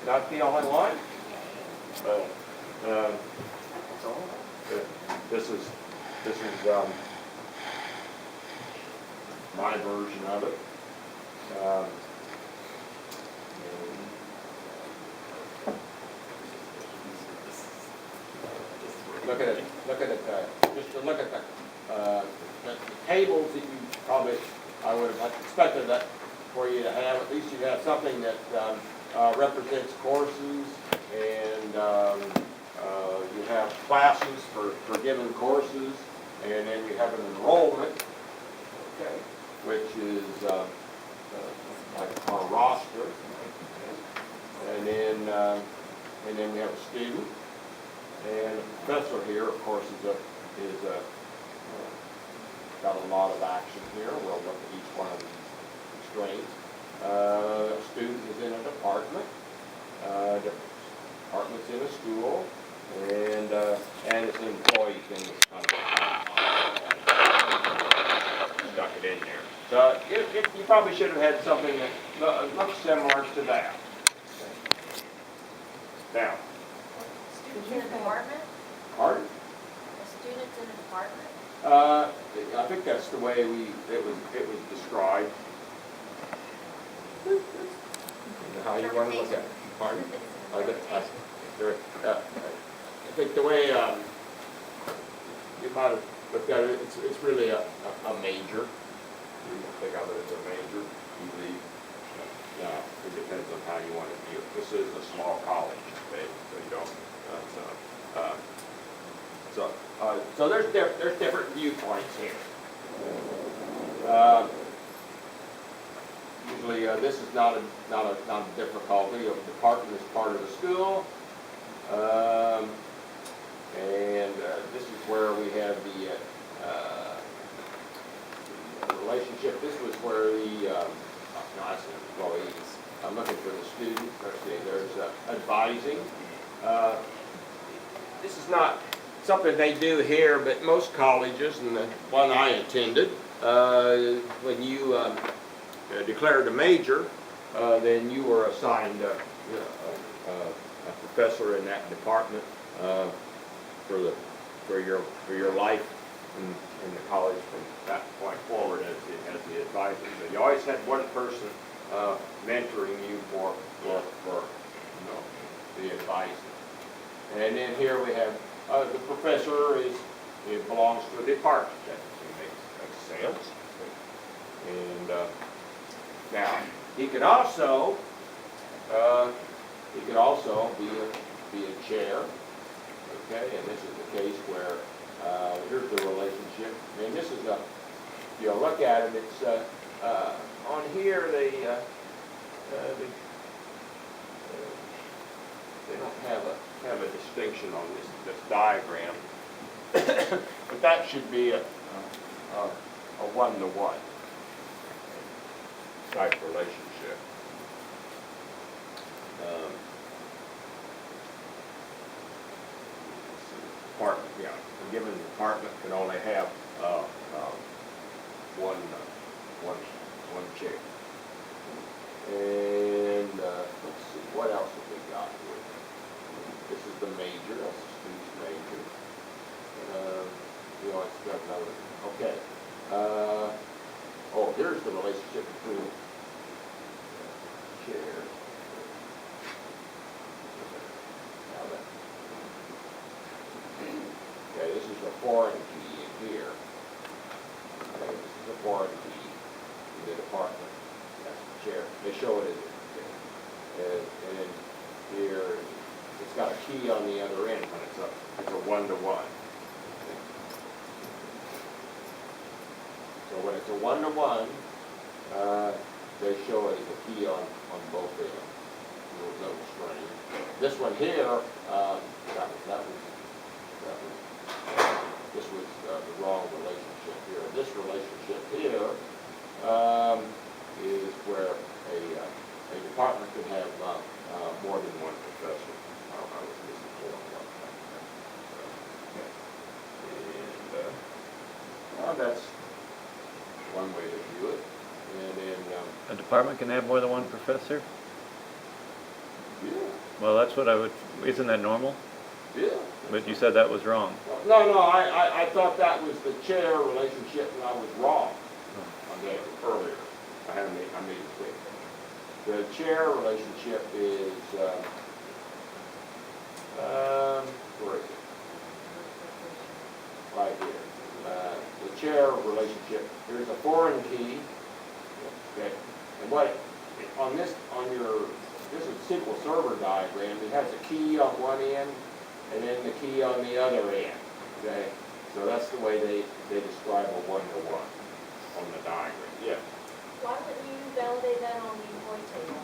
not the only one. This is my version of it. Look at it. Look at it. Just to look at the tables that you probably, I would have expected that for you to have. At least you have something that represents courses, and you have classes for given courses, and then you have an enrollment, okay, which is like our roster, and then we have a student. And the professor here, of course, is got a lot of action here. We'll look at each one of these constraints. A student is in a department. Department's in a school, and it's an employee thing that's kind of stuck it in there. So you probably should have had something that looks similar to that. Now. Students in a department? Pardon? A student in a department? I think that's the way it was described. How you want to look at it? Pardon? I think the way you might have looked at it, it's really a major. You can think of it as a major. Usually, it depends on how you want to view it. This is a small college, okay? So you don't. So there's different viewpoints here. Usually, this is not a difficulty. A department is part of the school, and this is where we have the relationship. This was where the no, that's the employees. I'm looking for the student. Let's see. There's advising. This is not something they do here, but most colleges, and the one I attended, when you declared a major, then you were assigned a professor in that department for your life in the college from that point forward as the advisor. So you always had one person mentoring you for the advising. And then here we have the professor belongs to a department. That makes sense. And now he could also be a chair. Okay, and this is the case where here's the relationship. And this is you look at it. It's on here they don't have a distinction on this diagram, but that should be a one-to-one type relationship. Department, yeah, a given department can only have one chair. And let's see, what else have we got here? This is the major, that's the student's major. We always got another, okay. Oh, here's the relationship between chair. Okay, this is a foreign key in here. Okay, this is a foreign key in the department. That's the chair. They show it as a chair. And then here, it's got a key on the other end when it's a one-to-one. So when it's a one-to-one, they show it as a key on both ends. No string. This one here, this was the wrong relationship here. This relationship here is where a department could have more than one professor. I was misinformed about that. And that's one way to view it. And then a department can have more than one professor? Yeah, Well, that's what I would, isn't that normal? yeah. But you said that was wrong. No, I thought that was the chair relationship and I was wrong. Okay, earlier. I made it clear. The chair relationship is, where is it? Right here. The chair relationship, there's a foreign key. Okay, and this is SQL Server diagram. It has a key on one end and then the key on the other end. Okay, so that's the way they describe a one-to-one on the diagram. Yeah. Why wouldn't you validate that on the employee table?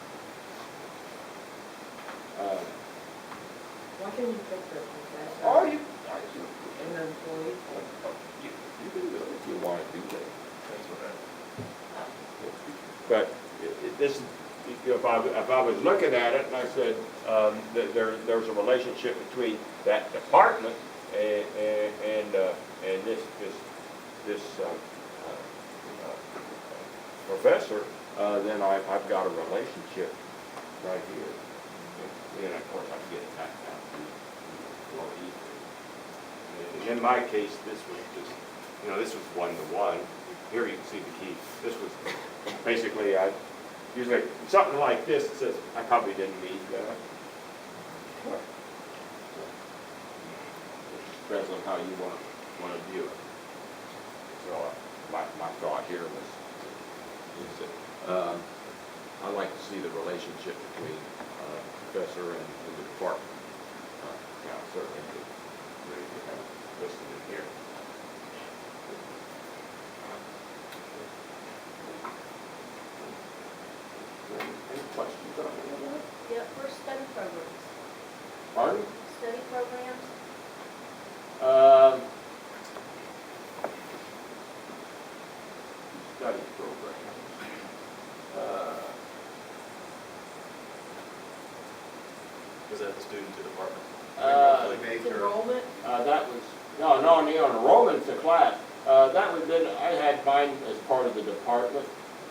Why can you pick this? Oh, you An employee? can do it if you want to do that. That's what But this, if I was looking at it and I said that there's a relationship between that department and this professor, then I've got a relationship right here. And of course I can get it back down to more easily. And in my case, this was just, this was one-to-one. Here you can see the key. This was basically, usually something like this, it says, I probably didn't meet that. Depends on how you want to view it. So my thought here was that I like to see the relationship between professor and the department. Yeah, certainly ready to have it listed in here. Any questions on any of that? Yeah, for study programs. Pardon? Study programs, Study program. Was that student to department? it's enrollment, That was, no, the enrollment's a class. That would been, I had mine as part of the department.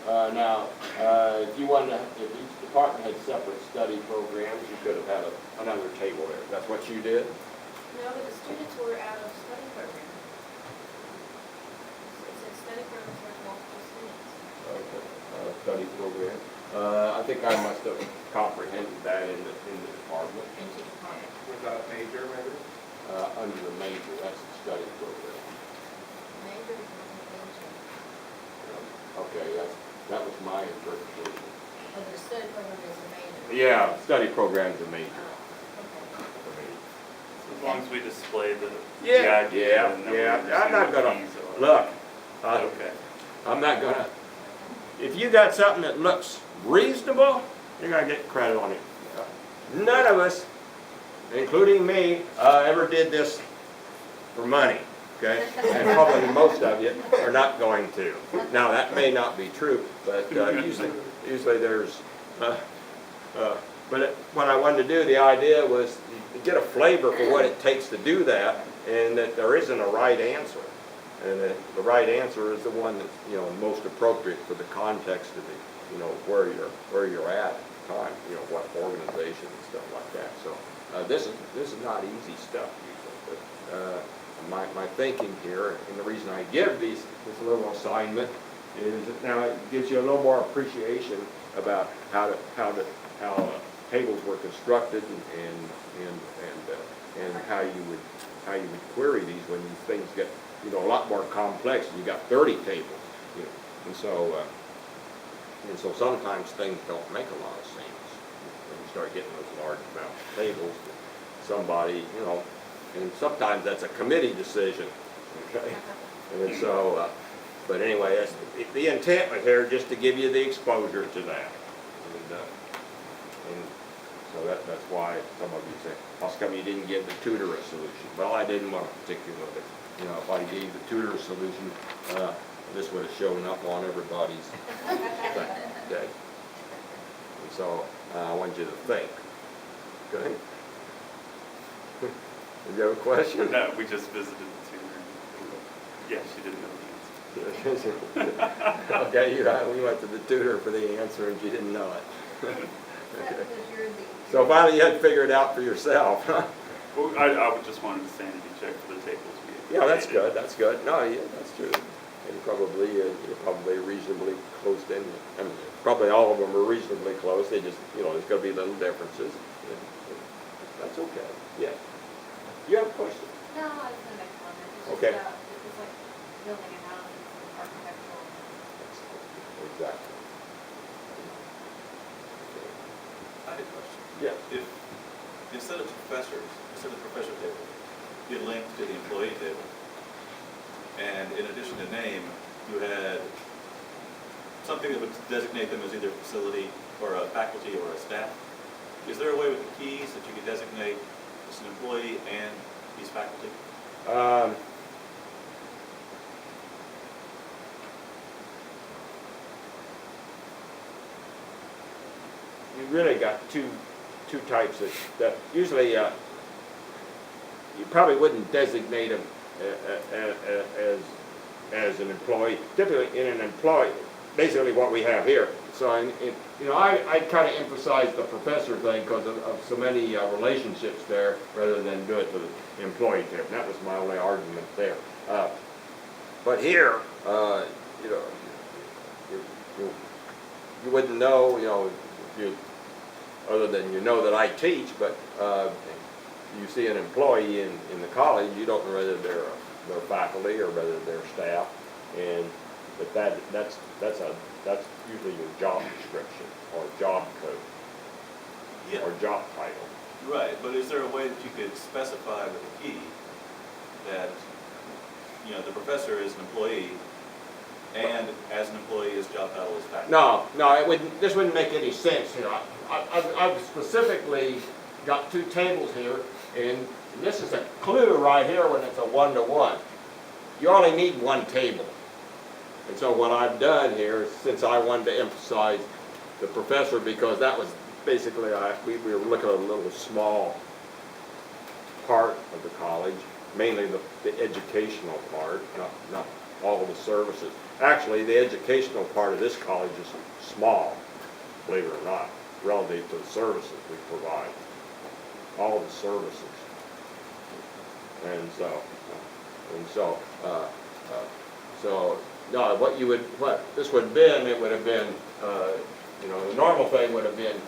Now, if each department had separate study programs, you could have had another table there. That's what you did? no, but the students were out of study program. It said study programs were multiple students. Okay, study program. I think I must have comprehended that in the department. Into department. Without major, maybe? Under the major, that's the study program. Major is major. Okay, that was my interpretation. Oh, the study program is the major. Yeah, study program's a major. Oh, okay. As long as we display the Yeah, idea and then we I'm not understand what gonna, keys are. look, Okay. I'm not gonna, if you got something that looks reasonable, you're gonna get credit on it. None of us, including me, ever did this for money, okay? And probably most of you are not going to. Now, that may not be true, but usually there's, but what I wanted to do, the idea was to get a flavor for what it takes to do that, and that there isn't a right answer. And that the right answer is the one that's, most appropriate for the context of the, where you're at the time, what organization and stuff like that. So this is not easy stuff usually, but my thinking here, and the reason I give this little assignment is that now it gives you a little more appreciation about how tables were constructed and how you would query these when these things get a lot more complex. You got 30 tables, and so sometimes things don't make a lot of sense when you start getting those large amount of tables. Somebody, and sometimes that's a committee decision, okay? And so, but anyway, that's, the intent was here just to give you the exposure to that. And so that's why some of you say, how come you didn't give the tutor a solution? Well, I didn't want to particularly. If I gave the tutor a solution, this would have shown up on everybody's day. And so I want you to think. Okay? Did you have a question? No, we just visited the tutor. Yeah, she didn't know the answer. Okay, we went to the tutor for the answer and she didn't know it. Except because you're the. So finally you had to figure it out for yourself, huh? Well, I would just wanted to sanity check for the tables. we Yeah, that's created. good, that's good. No, yeah, that's true. And you're probably reasonably close in. I mean, probably all of them are reasonably close. They just, there's gonna be little differences. That's okay, yeah. You have a question? No, I was gonna make a comment. It's just, Okay. it's like building a house, it's architectural. Exactly. I had a question. Yeah. If, instead of the professor table, you linked to the employee table, and in addition to name, you had something that would designate them as either facility or a faculty or a staff, is there a way with the keys that you could designate as an employee and he's faculty? You really got two types that usually you probably wouldn't designate them as an employee. Typically, in an employee, basically what we have here. So, I kind of emphasize the professor thing because of so many relationships there, rather than do it to the employee table. That was my only argument there. But here, you wouldn't know, other than that I teach, but you see an employee in the college, you don't know whether they're faculty or whether they're staff, but that's usually your job description or job code Yeah, or job title. right, but is there a way that you could specify with a key that, the professor is an employee, and as an employee, his job title is faculty? No, it wouldn't. This wouldn't make any sense. I've specifically got two tables here, and this is a clue right here when it's a 1-to-1. You only need one table. And so what I've done here, since I wanted to emphasize the professor, because that was basically, we were looking at a little small part of the college, mainly the educational part, not all of the services. Actually, the educational part of this college is small, believe it or not, relative to the services we provide. All the services. And so, no, what this would have been, it would have been, the normal thing would have been,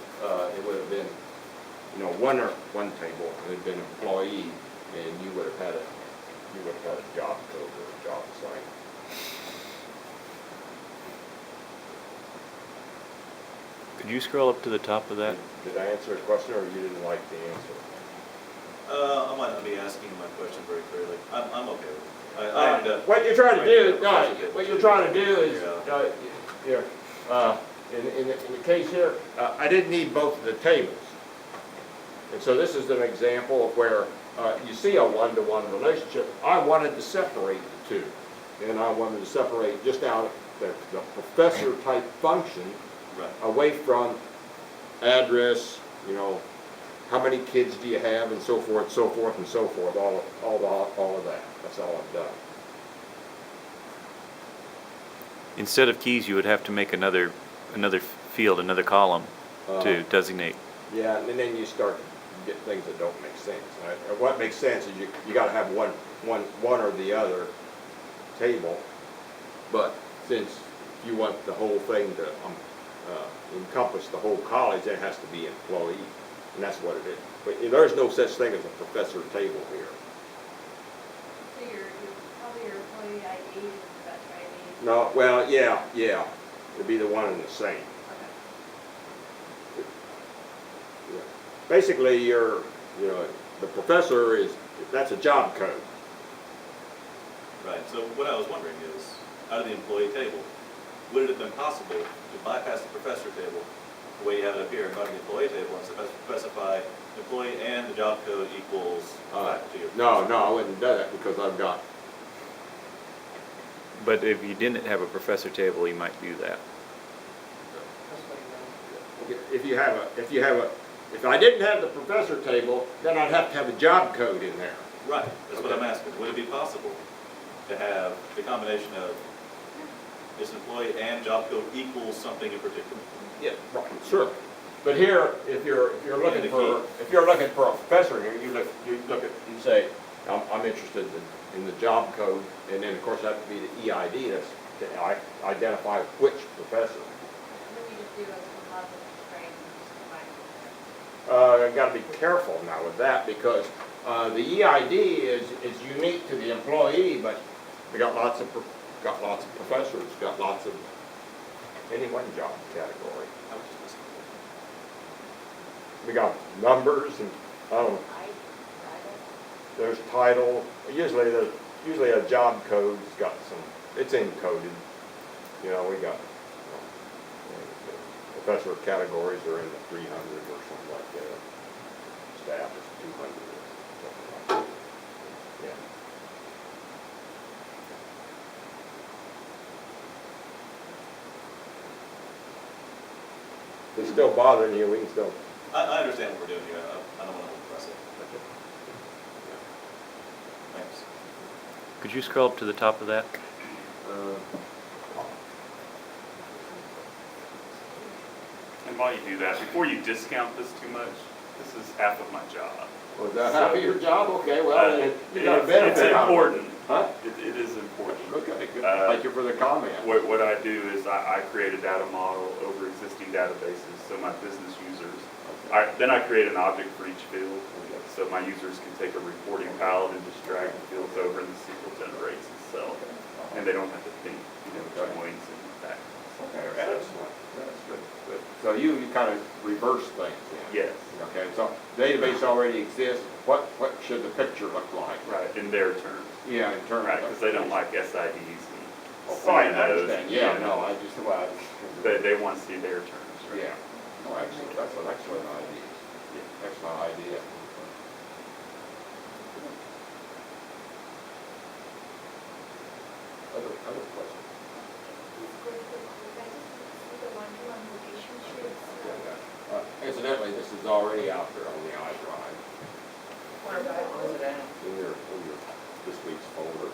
one table, it would have been employee, and you would have had a job code or a job assignment. Could you scroll up to the top of that? Did I answer a question, or you didn't like the answer? I might not be asking my question very clearly. I'm okay with it. I ended up. What you're trying to do, writing it. what you're trying to do is, in the case here, I didn't need both of the tables. And so this is an example of where you see a 1-to-1 relationship. I wanted to separate the two. And I wanted to separate just out the professor type function Right. away from address, how many kids do you have, and so forth, so forth, and so forth, all of that. That's all I've done. Instead of keys, you would have to make another field, another column to designate. Yeah, and then you start to get things that don't make sense. Right? What makes sense is you got to have one or the other table, but since you want the whole thing to encompass the whole college, it has to be employee, and that's what it is. But there's no such thing as a professor table here. So probably your employee ID is the best ID. No, well, yeah, it'd be the one and the same. Okay. Yeah. Basically, the professor that's a job code. Right, so what I was wondering is, out of the employee table, would it have been possible to bypass the professor table, the way you have it up here, and go to the employee table and specify employee and the job code equals faculty? No, I wouldn't have done that because I've got. But if you didn't have a professor table, you might do that. If I didn't have the professor table, then I'd have to have a job code in there. Right, that's what I'm asking. Would it be possible to have the combination of this employee and job code equals something in particular? Yeah, right, sure. But here, if you're looking for, a professor here, you look at, you say, I'm interested in the job code, and then of course that would be the EID, that's to identify which professor. What do you just do as a composite frame, just combine them? I gotta be careful now with that, because, the EID is unique to the employee, but we got lots of professors, got lots of, any one job category. I was just listening. We got numbers and, there's title, usually a job code's got some, it's encoded. You know, we got, professor categories are in the 300 or something like that. Staff is 200 or something like that. Yeah. If it's still bothering you, we can still. I understand what we're doing here. I don't want to press it. Thanks. Could you scroll up to the top of that? And while you do that, before you discount this too much, this is half of my job. Was that half of your job? Okay, well, you got a It's benefit out of it. important. Huh? It is important. Okay, good. Thank you for the comment. What I do is I create a data model over existing databases, so my business users, then I create an object for each field, so my users can take a reporting palette and just drag the fields over and the SQL generates itself. And they don't have to think, joins and that. Okay, excellent. That's good. Good. So you kind of reverse things then? Yes. Okay, so database already exists. What should the picture look like? Right, in their terms. Yeah, in terms of. Right, because they don't like SIDs and Oh, fine, I CNOs. understand. Yeah, no, I just, well, They want to see their terms, right? yeah. Oh, excellent. That's an excellent idea. Excellent idea. Other questions? Incidentally, this is already out there on the iDrive, Where was it at? in your this week's folder.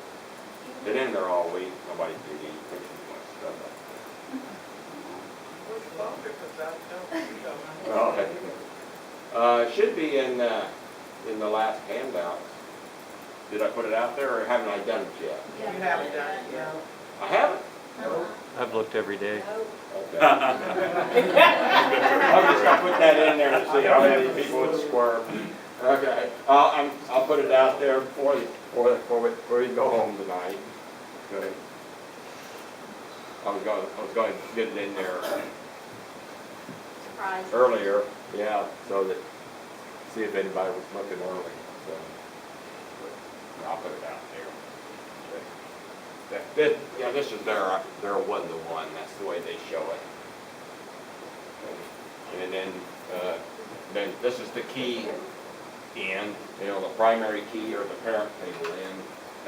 Been in there all week, nobody did anything too much stuff up there. Well, should be in the last handouts. Did I put it out there, or haven't I done it yet? You haven't done it yet. I haven't? I've looked every day. Okay. I'm just gonna put that in there to see how many people would squirm. Okay, I'll put it out there before you go home tonight. Okay. I was going to get it in there Surprise. earlier, yeah, so that, see if anybody was looking early, so. But I'll put it out there. Yeah, this is their one-to-one, that's the way they show it. And then this is the key in, the primary key or the parent table in.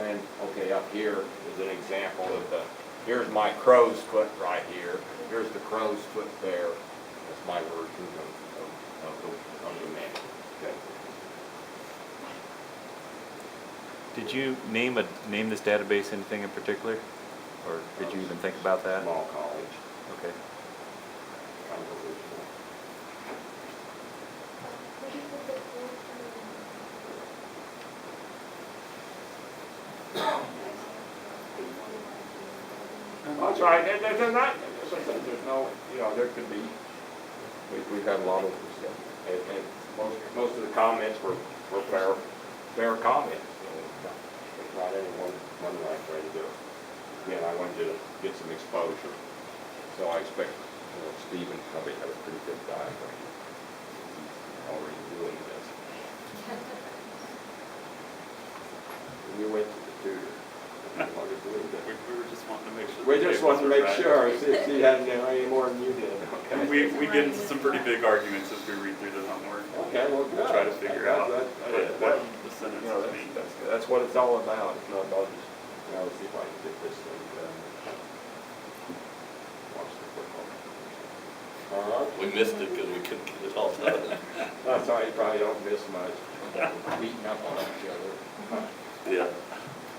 And, okay, up here is an example of here's my crow's foot right here. Here's the crow's foot there. That's my version of the menu. Okay. Did you name this database anything in particular? Or did you even think about that? Small college. Okay. Convolutional. That's right, and there's not, as I said, there's no, there could be, we've had a lot of stuff, and most of the comments were fair comments. There's not any one right way to do it. Again, I wanted you to get some exposure, so I expect, Stephen probably had a pretty good diagram. He's already doing this. You went to the tutor. You wanted to do it. We were just wanting to make sure. We just wanted to make right. sure, see if he hadn't done any more than you did, okay? We get into some pretty big arguments as we read through the homework. Okay, well, good. Try to figure out what the sentences mean. That's what it's all about, it's not about just, see if I can get this thing done. Watch the football. All right. We missed it because we couldn't get it all done. That's why you probably don't miss much, beating up on each other. Yeah.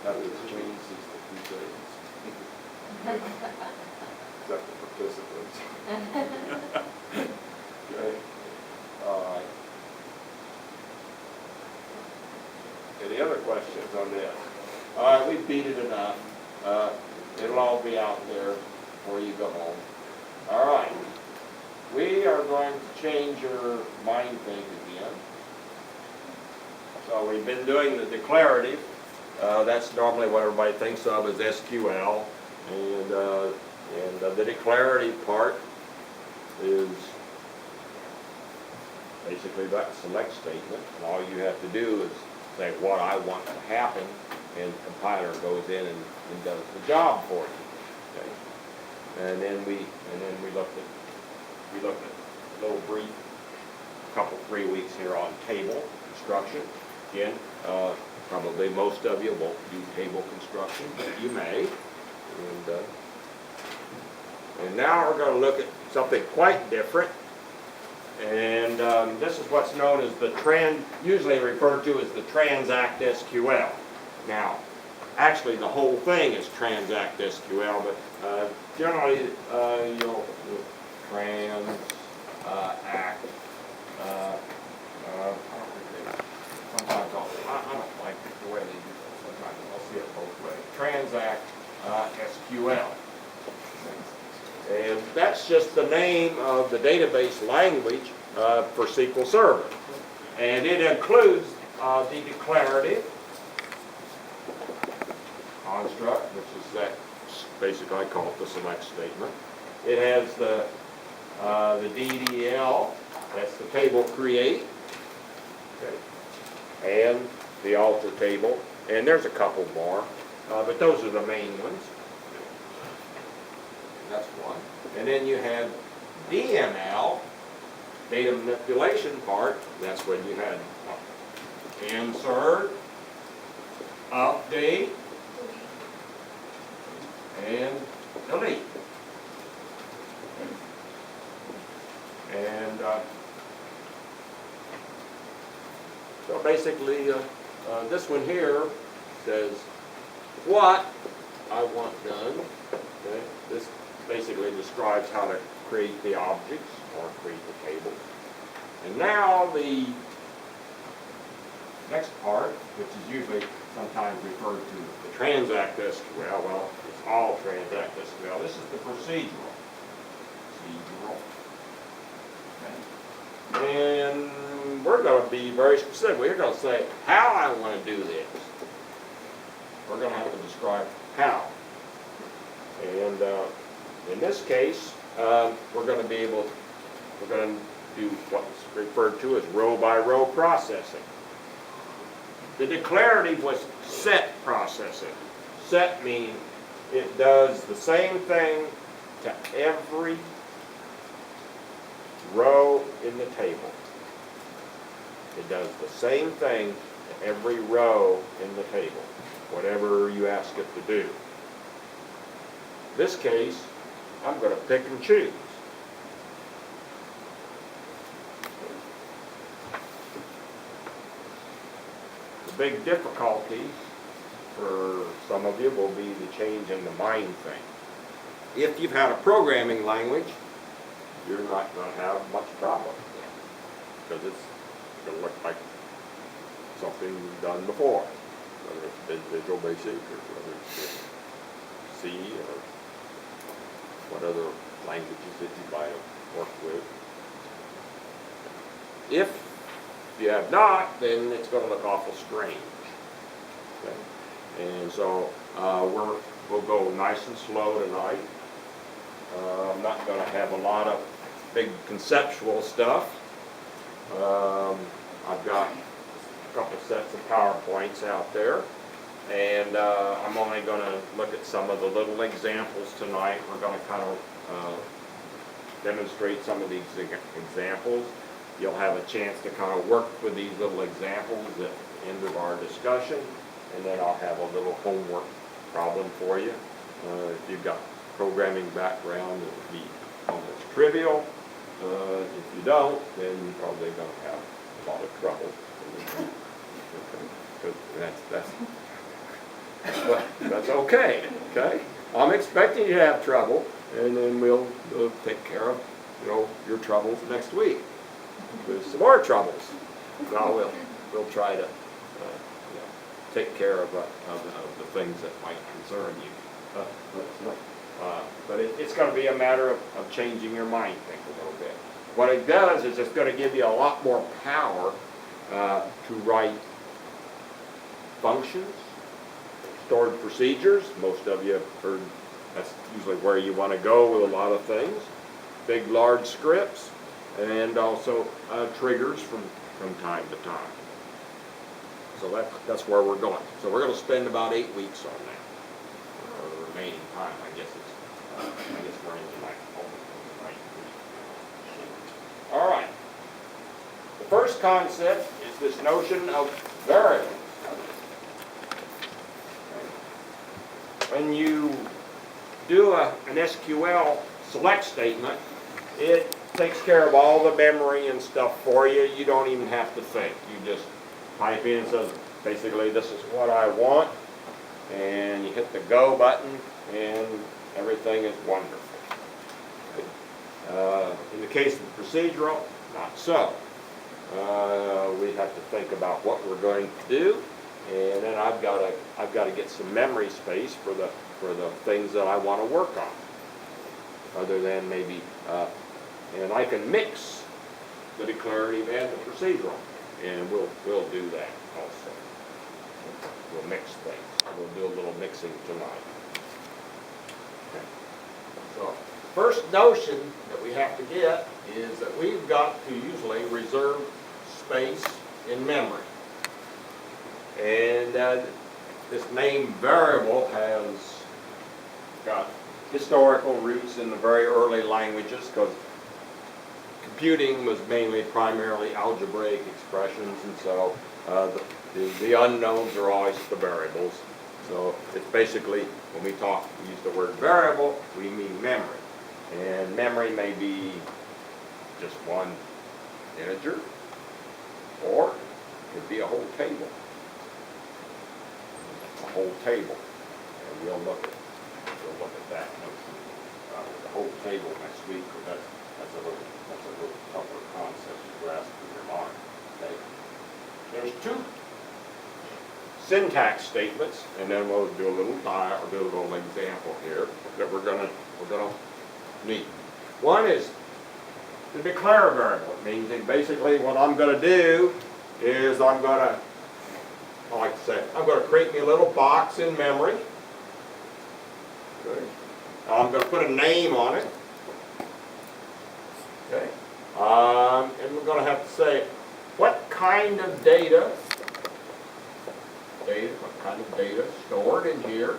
That was between 62 seconds. Except the participants. Okay. Any other questions on this? All right, we beat it enough. It'll all be out there before you go home. All right. We are going to change your mind thing again. So we've been doing the declarative. That's normally what everybody thinks of as SQL. And the declarative part is basically that select statement. And all you have to do is say what I want to happen, and the compiler goes in and does the job for you. Okay? And then we looked at a little brief, couple 3 weeks here on table construction. Again, probably most of you won't do table construction, but you may. And now we're going to look at something quite different. And this is what's known as usually referred to as the Transact SQL. Now, actually the whole thing is Transact SQL, but generally you'll Transact. Sometimes I don't like the way they do it. Sometimes I'll see it both ways. Transact SQL. And that's just the name of the database language for SQL Server. And it includes the declarative construct, which is that basically I call it the select statement. It has the DDL, that's the table create, okay, and the alter table, and there's a couple more, but those are the main ones. That's one. And then you have DML, data manipulation part. That's when you had insert, update, and delete. And so basically, this one here says what I want done. Okay? This basically describes how to create the objects or create the tables. And now the next part, which is usually sometimes referred to as the Transact SQL, well, it's all Transact SQL. This is the procedural. Okay. And we're going to be very specific. We're going to say how I want to do this. We're going to have to describe how. And in this case, we're going to do what's referred to as row-by-row processing. The declarative was set processing. Set means it does the same thing to every row in the table. It does the same thing to every row in the table, whatever you ask it to do. In this case, I'm going to pick and choose. The big difficulty for some of you will be the change in the mind thing. If you've had a programming language, you're not going to have much problem, because it's going to look like something you've done before, whether it's been Visual Basic or whether it's C or what other languages that you might have worked with. If you have not, then it's going to look awful strange. Okay? And so we'll go nice and slow tonight. I'm not going to have a lot of big conceptual stuff. I've got a couple sets of PowerPoints out there. And I'm only going to look at some of the little examples tonight. We're going to kind of demonstrate some of these examples. You'll have a chance to kind of work with these little examples at the end of our discussion, and then I'll have a little homework problem for you. If you've got programming background, it'll be almost trivial. If you don't, then you're probably going to have a lot of trouble. Because that's okay, okay? I'm expecting you to have trouble, and then we'll take care of, your troubles next week with some more troubles. So we'll try to take care of the things that might concern you. But it's going to be a matter of changing your mind, think a little bit. What it does is it's going to give you a lot more power to write functions, stored procedures. Most of you have heard that's usually where you want to go with a lot of things. Big, large scripts, and also triggers from time to time. So that's where we're going. So we're going to spend about 8 weeks on that. Or the remaining time, I guess we're into like almost 9 weeks. All right. The first concept is this notion of variables. When you do an SQL select statement, it takes care of all the memory and stuff for you. You don't even have to think. You just type in and says, basically, this is what I want, and you hit the go button, and everything is wonderful. In the case of procedural, not so. We have to think about what we're going to do, and then I've got to get some memory space for the things that I want to work on. Other than maybe, and I can mix the declarative and the procedural, and we'll do that also. We'll mix things. We'll do a little mixing tonight. Okay. So, first notion that we have to get is that we've got to usually reserve space in memory. And this name variable has got historical roots in the very early languages, because computing was primarily algebraic expressions, and so the unknowns are always the variables. So it's basically, when we use the word variable, we mean memory. And memory may be just one integer, or it could be a whole table. A whole table. And we'll look at that notion with the whole table next week. That's a little tougher concept to grasp in your mind. Okay. There's two syntax statements, and then we'll do a little example here that we're gonna meet. One is the declare variable. It means that basically what I'm gonna do is I'm gonna create me a little box in memory. Okay. I'm going to put a name on it. Okay. And we're going to have to say what kind of data stored in here,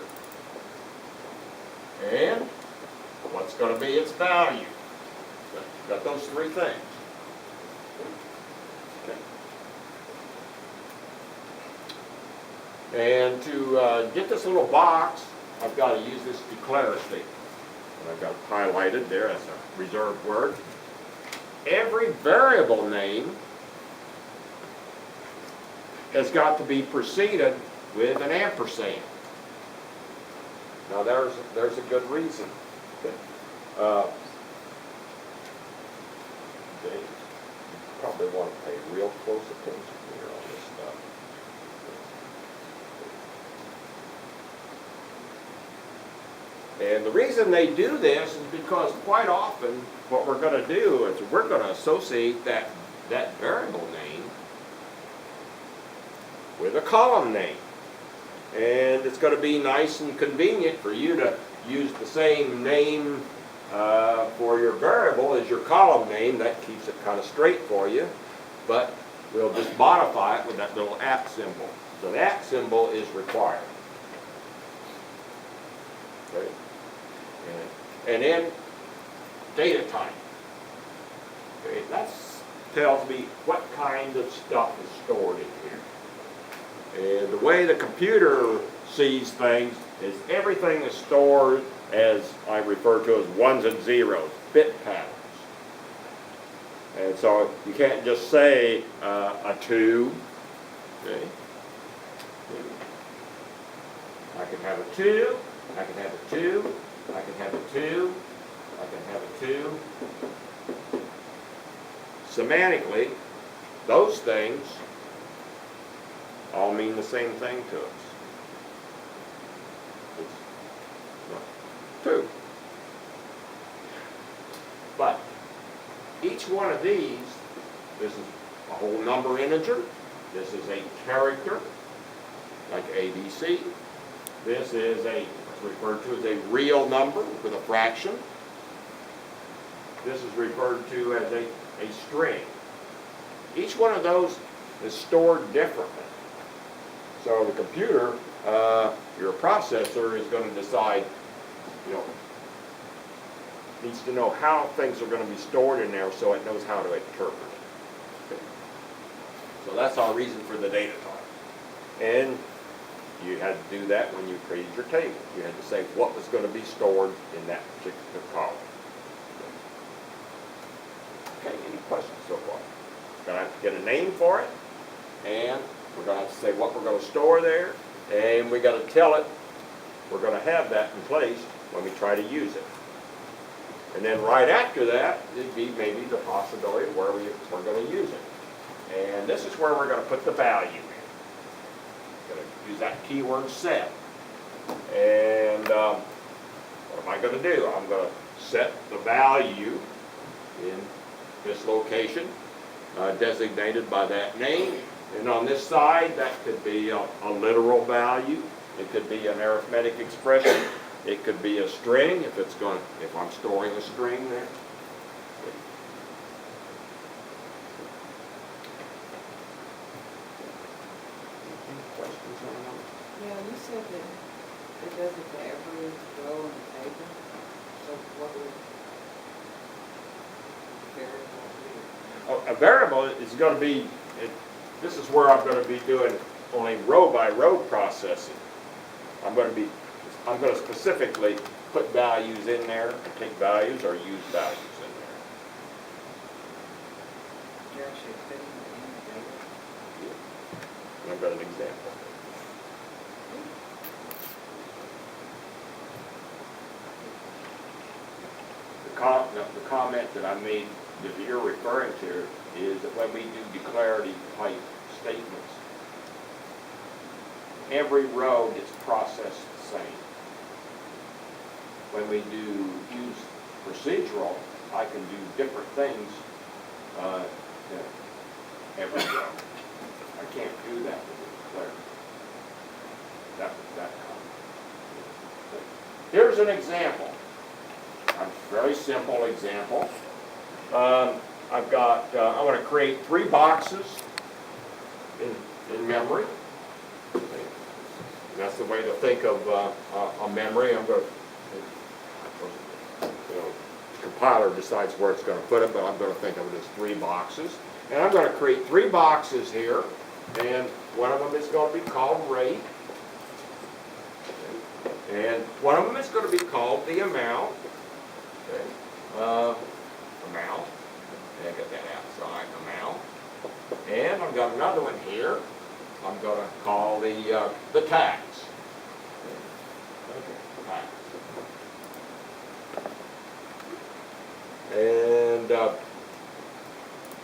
and what's going to be its value. Got those three things. Okay. And to get this little box, I've got to use this declare statement. And I've got it highlighted there as a reserved word. Every variable name has got to be preceded with an ampersand. Now there's a good reason. You probably want to pay real close attention here on this stuff. And the reason they do this is because quite often what we're going to do is we're going to associate that variable name with a column name. And it's going to be nice and convenient for you to use the same name for your variable as your column name. That keeps it kind of straight for you. But we'll just modify it with that little @ symbol. So the @ symbol is required. Okay. And then data type. Okay, that tells me what kind of stuff is stored in here. And the way the computer sees things is everything is stored as I refer to as ones and zeros, bit patterns. And so you can't just say a 2. Okay. I can have a 2. I can have a 2. I can have a 2. I can have a 2. Semantically, those things all mean the same thing to us. It's not true. But each one of these, this is a whole number integer, this is a character, like ABC. This is what's referred to as a real number with a fraction. This is referred to as a string. Each one of those is stored differently. So the computer, your processor, is going to decide, needs to know how things are going to be stored in there so it knows how to interpret it. Okay. So that's our reason for the data type. And you had to do that when you created your table. You had to say what was going to be stored in that particular column. Okay, any questions so far? We're going to have to get a name for it, and we're going to have to say what we're going to store there, and we got to tell it we're going to have that in place when we try to use it. And then right after that, it'd be maybe the possibility of where we're going to use it. And this is where we're going to put the value in. We're going to use that keyword set. And what am I going to do? I'm going to set the value in this location, designated by that name. And on this side, that could be a literal value. It could be an arithmetic expression. It could be a string if I'm storing a string there. Any questions on that? Yeah, you said that it does it for every row in the table, so what would variable be? A variable is going to be, this is where I'm going to be doing only row by row processing. I'm going to specifically put values in there, and take values or use values in there. You're actually fitting it in the table? And I've got an example. The comment that I made that you're referring to is that when we do declarative type statements, every row gets processed the same. When we do use procedural, I can do different things every row. I can't do that with a declarative. That comment. Here's an example. A very simple example. I want to create 3 boxes in memory. And that's the way to think of a memory. I'm going to, the compiler decides where it's going to put it, but I'm going to think of it as 3 boxes. And I'm going to create 3 boxes here, and one of them is going to be called rate. And one of them is going to be called the amount. Okay. Amount. And get that outside, amount. And I've got another one here. I'm going to call the tax. Okay. Tax. And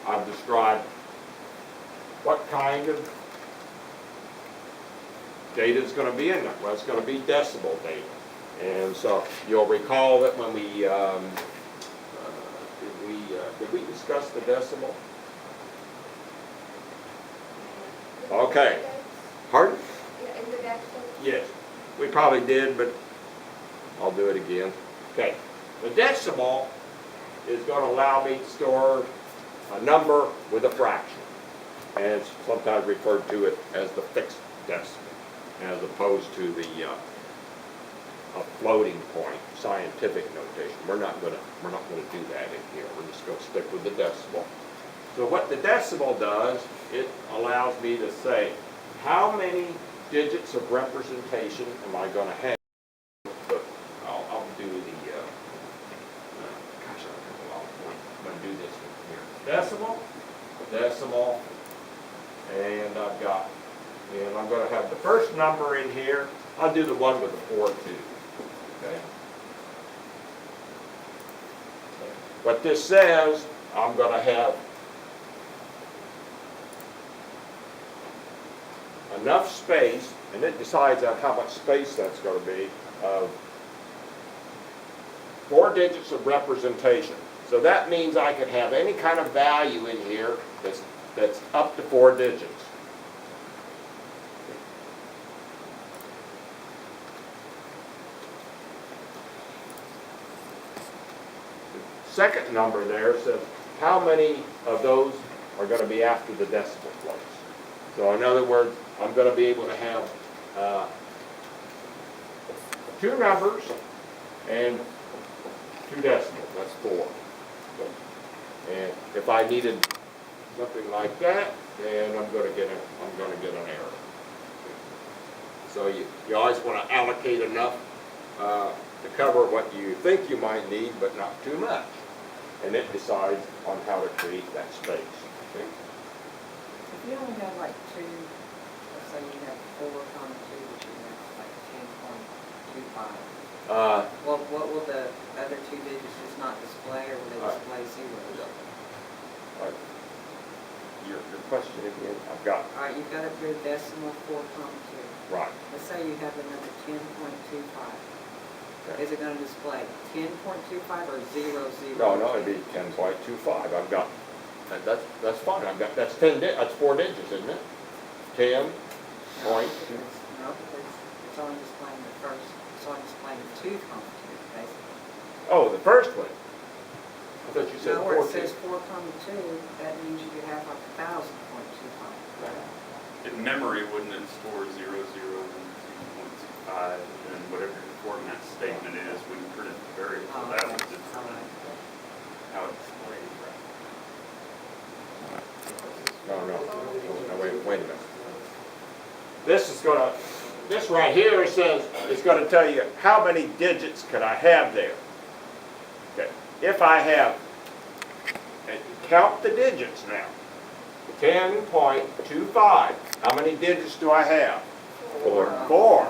I've described what kind of data is going to be in there. Well, it's going to be decimal data. And so you'll recall that when did we discuss the decimal? Okay. Pardon? Yes, we probably did, but I'll do it again. Okay. The decimal is going to allow me to store a number with a fraction. And it's sometimes referred to it as the fixed decimal, as opposed to the a floating point, scientific notation. We're not going to do that in here. We're just going to stick with the decimal. So what the decimal does, it allows me to say how many digits of representation am I going to have. But I'll do the gosh, I'm going to do this one here. Decimal, and I'm going to have the first number in here. I'll do the one with the 4 2. Okay. What this says, I'm going to have enough space, and it decides on how much space that's going to be, of 4 digits of representation. So that means I could have any kind of value in here that's up to 4 digits. Second number there says how many of those are going to be after the decimal place. So in other words, I'm going to be able to have 2 numbers and 2 decimals. That's 4. And if I needed something like that, then I'm going to get an error. So you always want to allocate enough to cover what you think you might need, but not too much. And it decides on how to create that space. Okay? If you only have like 2, let's say you have 4 comma 2, but you have like 10.25. What will the other 2 digits just not display, or will they display zeros? Your question again, I've got. All right, you've got up here decimal 4 comma 2. Right. Let's say you have the number 10.25. Okay. Is it going to display 10.25 or 00? No, it'd be 10.25. I've got, that's fine. I've got, that's 4 digits, isn't it? 10 point. No, because it's only displaying the first, it's only displaying the 2 comma 2, basically. Oh, the first one. I thought you said No, where it 14. says 4 comma 2, that means you have like 1,000.25. In memory, wouldn't it store 00 and 2.25, and then whatever your format statement is when you print it to variable, so that would determine how it's displayed, right? No, wait a minute. This right here says, it's going to tell you how many digits could I have there. Okay. If I have, and count the digits now. 10.25. How many digits do I have? 4.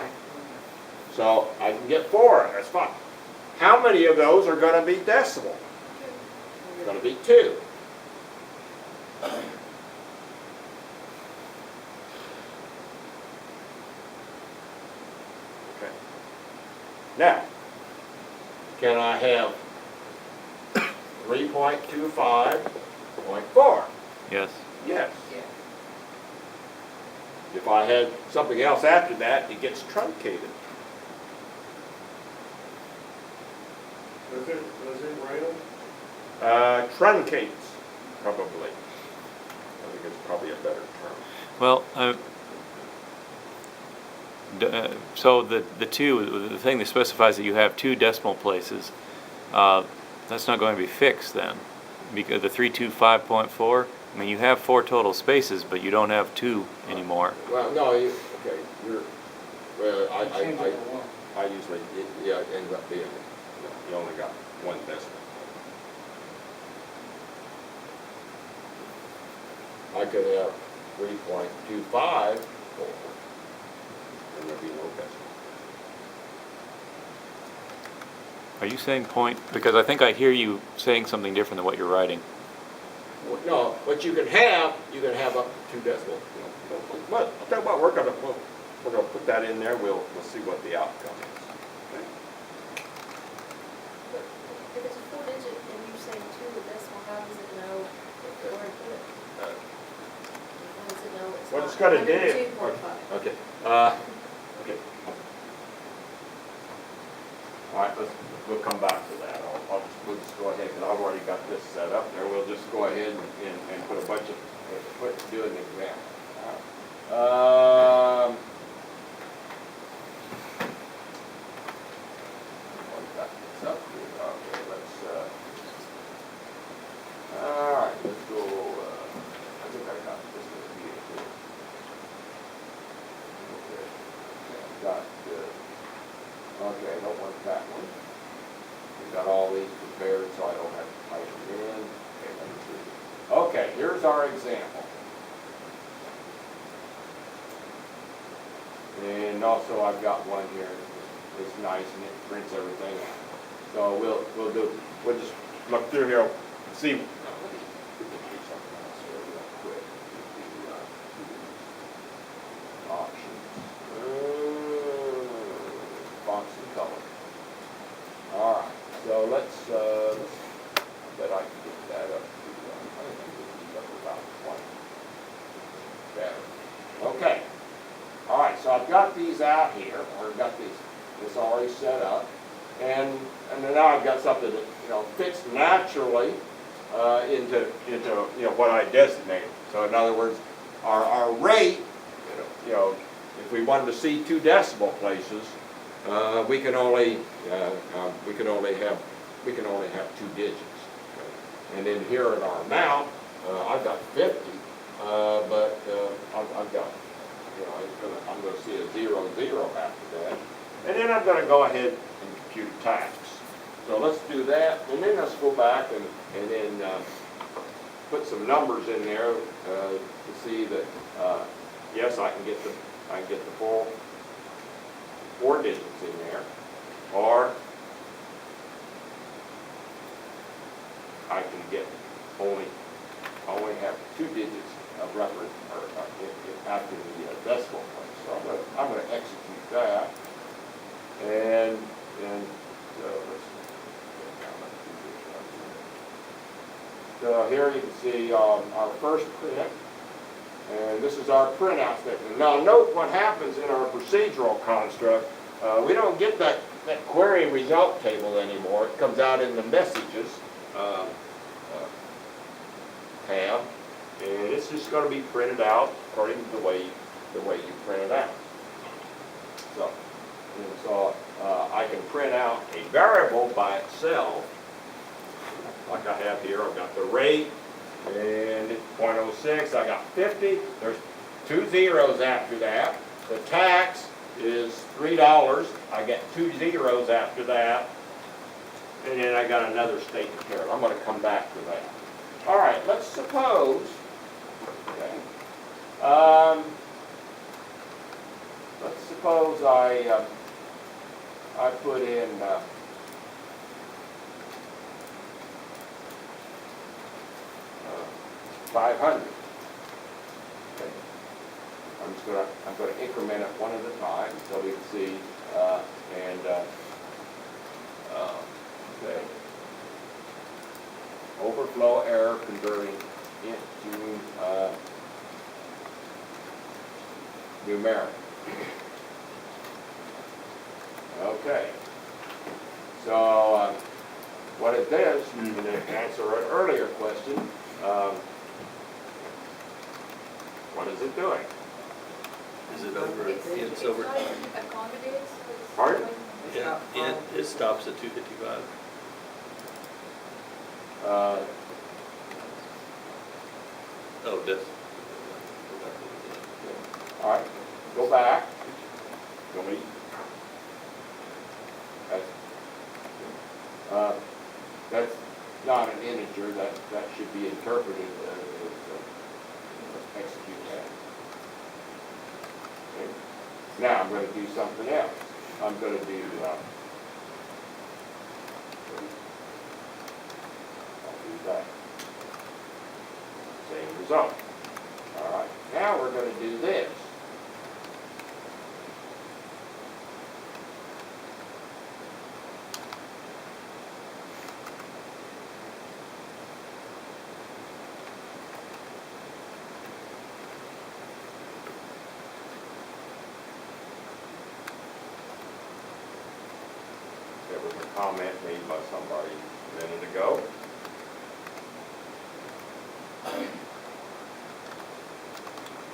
So I can get 4, that's fine. How many of those are going to be decimal? It's going to be 2. Okay. Now, can I have 3.25.4? Yes. Yes. If I had something else after that, it gets truncated. Does it rail? Truncates, probably. I think it's probably a better term. Well, so the thing that specifies that you have 2 decimal places, that's not going to be fixed then, because the 325.4. I mean, you have 4 total spaces, but you don't have 2 anymore. Well, no, I usually, it ends up being, you only got 1 decimal. I could have 3.25, and there'd be no decimal. Are you saying point? Because I think I hear you saying something different than what you're writing. No, what you can have up to 2 decimals. Well, I'll tell you what, we're gonna put that in there. We'll see what the outcome is. Okay? But if it's a 4 digit and you say 2 decimal, how does it know where to put it? How does it know it's What not it's gonna do. 102.5? Okay. Okay. All right. We'll come back to that. We'll just go ahead, because I've already got this set up there. We'll just go ahead and put a bunch of, do an example. I've got this up here. Okay, all right, let's go, I think I got this one here too. Okay, I've got, okay, I don't want that one. We've got all these prepared, so I don't have to type them in. Okay, let me see. Okay, here's our example. And also I've got one here. It's nice and it prints everything out. So we'll just look through here, see. Let me do something else here real quick. got these out here, or got this already set up, and then now I've got something that, you know, fits naturally into you know, what I designated. So in other words, our rate, you know, if we wanted to see 2 decimal places, we can only have 2 digits. And then here in our amount, I've got 50, but I've got, you know, I'm going to see a 0, 0 after that. And then I'm going to go ahead and compute tax. So let's do that, and then let's go back and then put some numbers in there to see that yes, I can get the full 4 digits in there, or I can get only have 2 digits of reference or after the decimal place. So I'm going to execute that, and let's so here you can see our first print, and this is our printout statement. Now note what happens in our procedural construct. We don't get that query result table anymore. It comes out in the messages tab, and it's just going to be printed out according to the way you print it out. So I can print out a variable by itself, like I have here. I've got the rate, and it's 0.06. I got 50. There's 2 zeros after that. The tax is $3. I get 2 zeros after that, and then I got another statement here. I'm going to come back to that. All right. Let's suppose. Okay. Let's suppose I put in. 500. Okay. I'm going to increment it one at a time so we can see okay. Overflow error converting into numeric. Okay. So what it does, to answer an earlier question, what is it doing? Is it over, it's over, Accommodates? Pardon? yeah, it stops at 255. Oh, it does. All right, go back. Go me. That's not an integer. That should be interpreted as execute that. Okay. Now I'm going to do something else. I'm going to do. I'll do that. Same result. All right. Now we're going to do this. There was a comment made by somebody a minute ago.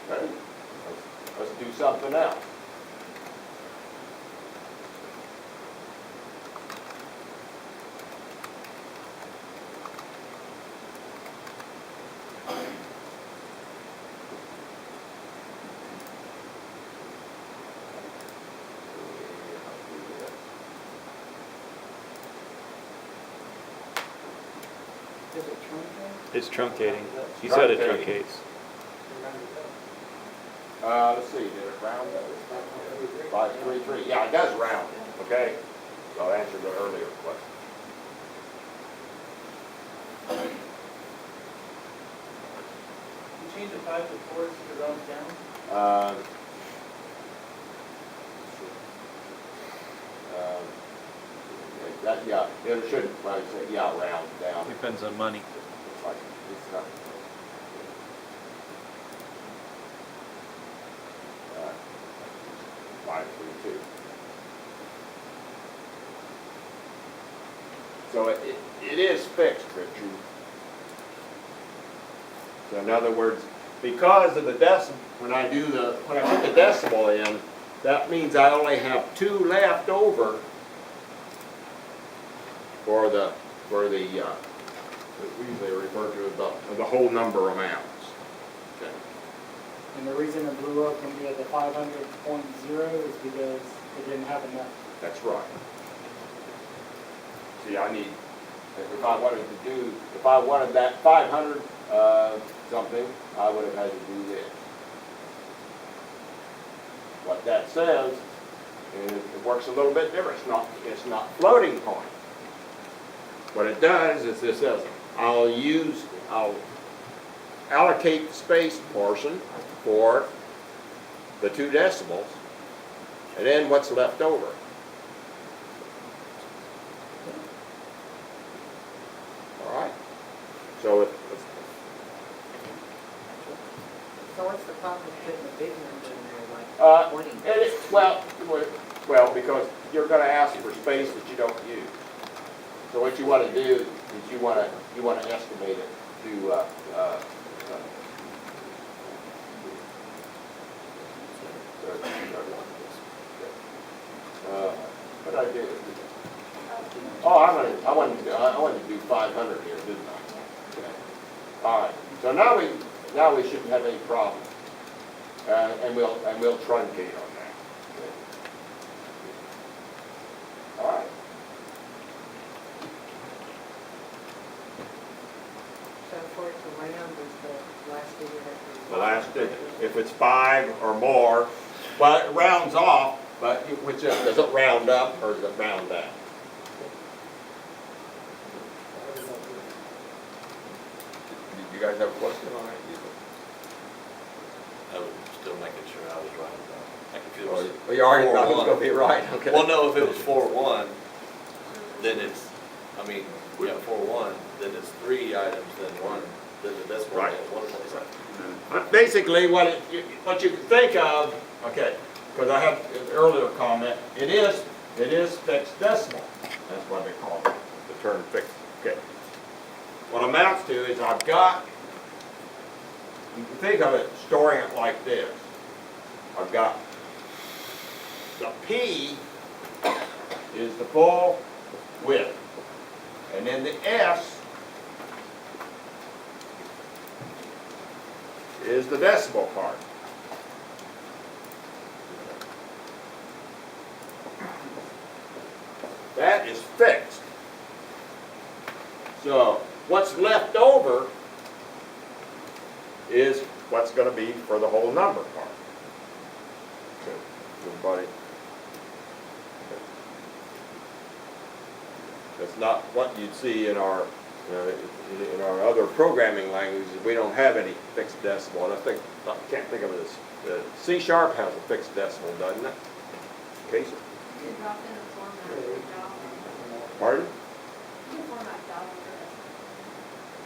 Okay. Let's do something else. Does it truncate? It's truncating. He said it Truncating. truncates. Let's see, did it round up? 533. Yeah, it does round it, okay? So I'll answer the earlier question. You change the 5 to 4 so it rounds down? Yeah, it should, like I say, yeah, round down. Depends on money. It's like, it's not. 532. So it is fixed, Richard. So in other words, because of the decimal, when I put the decimal in, that means I only have 2 left over for the we usually refer to as the whole number amounts. Okay. And the reason it blew up when we had the 500.0 is because it didn't have enough. That's right. See, if I wanted that 500 something, I would have had to do this. What that says is it works a little bit different. It's not floating point. What it does is this says, I'll allocate the space portion for the 2 decimals, and then what's left over. All right. So So what's the problem with putting a big number in there, like 20? well, because you're going to ask for space that you don't use. So what you want to do is you want to estimate it to what did I do? Oh, I wanted to do 500 here, didn't I? Okay. All right. So now we shouldn't have any problem, and we'll truncate on that. Okay. All right. So for it to round is the last figure that we. The last digit. If it's 5 or more, well, it rounds off, but does it round up or does it round down? You guys have a question on that? I was still making sure I was right. Like if it was Well, you already thought it was 4-1. going to be right, okay. Well, no, if it was 4-1, then it's, I mean, yeah, 4-1, then it's 3 items, then then the decimal Right. at 1 place. But basically, what you can think of, okay, because I have an earlier comment, it is fixed decimal. That's what they call it, the term fixed. Okay. What it amounts to is you can think of it, storing it like this. I've got the P is the full width, and then the S is the decimal part. That is fixed. So what's left over is what's going to be for the whole number part. Okay. Everybody? That's not what you'd see in our other programming languages. We don't have any fixed decimal. And I can't think of it as C# has a fixed decimal, doesn't it? Casey? You can drop in a format or dollar. Pardon? You can format dollar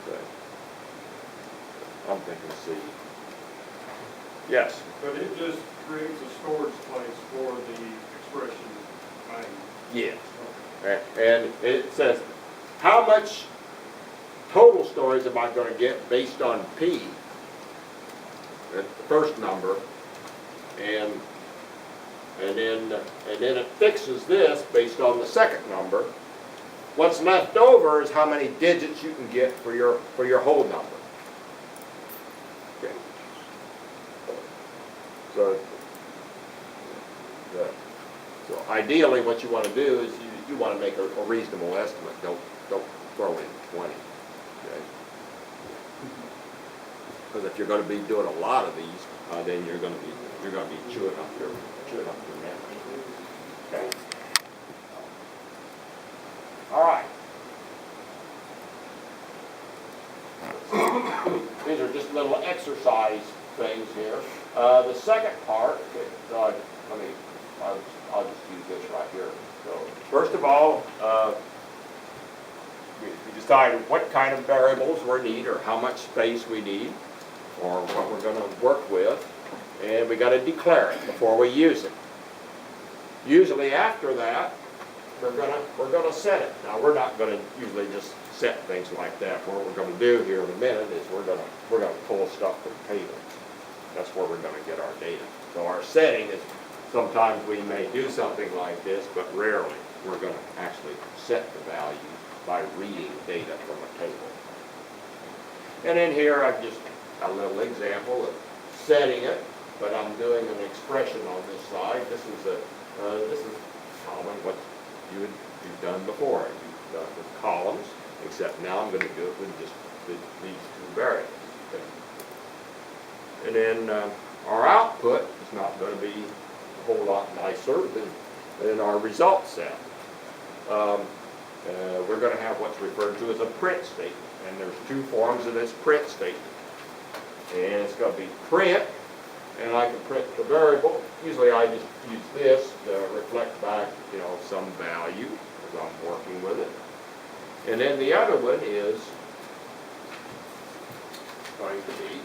for Okay. I'm thinking C. Yes. But it just creates a storage place for the expression I. Yes. And it says, how much total storage am I going to get based on P, the first number, and then it fixes this based on the second number. What's left over is how many digits you can get for your whole number. Okay. So ideally, what you want to do is you want to make a reasonable estimate. Don't throw in 20. Okay. Because if you're going to be doing a lot of these, then you're going to be chewing up your memory. Okay. All right. These are just little exercise things here. The second part, okay, so I'll just use this right here. So first of all, we decide what kind of variables we need or how much space we need or what we're going to work with, and we got to declare it before we use it. Usually after that, we're gonna set it. Now, we're not gonna usually just set things like that. What we're gonna do here in a minute is we're gonna pull stuff from tables. That's where we're gonna get our data. So our setting is, sometimes we may do something like this, but rarely. We're gonna actually set the value by reading data from a table. And in here, I've just a little example of setting it, but I'm doing an expression on this side. This is common what you've done before. You've done with columns, except now I'm going to do it with just these two variables. Okay. And then our output is not going to be a whole lot nicer than our result set. We're going to have what's referred to as a print statement. And there's two forms of this print statement. And it's going to be print, and I can print the variable. Usually I just use this to reflect back, some value as I'm working with it. And then the other one is going to be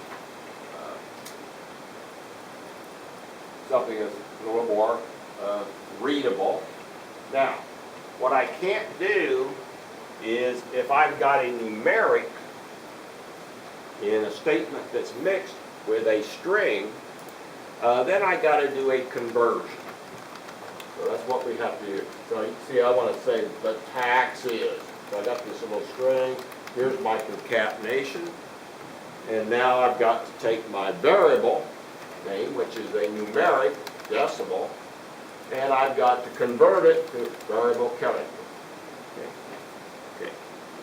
something that's a little more readable. Now, what I can't do is if I've got a numeric in a statement that's mixed with a string, then I got to do a conversion. So that's what we have to do. So you see, I want to say the tax is. So I got this little string. Here's my concatenation. And now I've got to take my variable name, which is a numeric decimal, and I've got to convert it to variable character. Okay.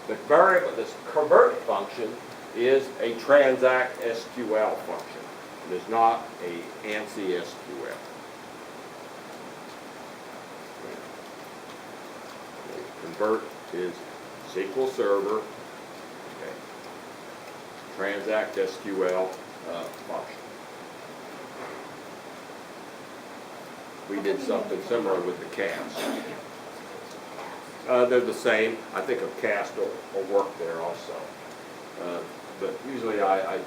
The variable, this convert function is a transact SQL function. It is not a ANSI SQL. Convert is SQL Server, transact SQL function. We did something similar with the cast. They're the same. I think a cast will work there also. But usually I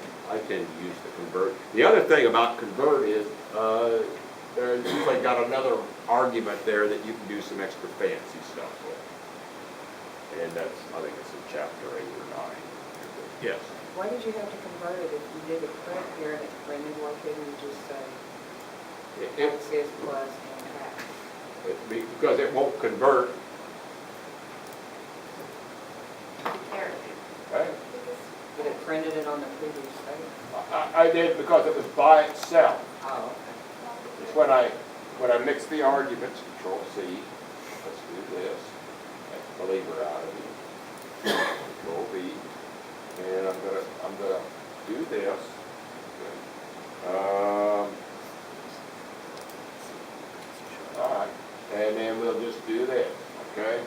tend to use the convert. The other thing about convert is there's usually got another argument there that you can do some extra fancy stuff with. And that's, I think it's in chapter 8 or 9. Yes? Why did you have to convert it if you did a print here and it printed? Why couldn't you just say access plus and tax? Because it won't convert. Right? But it printed it on the previous statement? I did because it was by itself. Oh, okay. It's when I mix the arguments, Control C, let's do this, take the lever out of it, Control V, and I'm gonna do this. All right, and then we'll just do this, okay?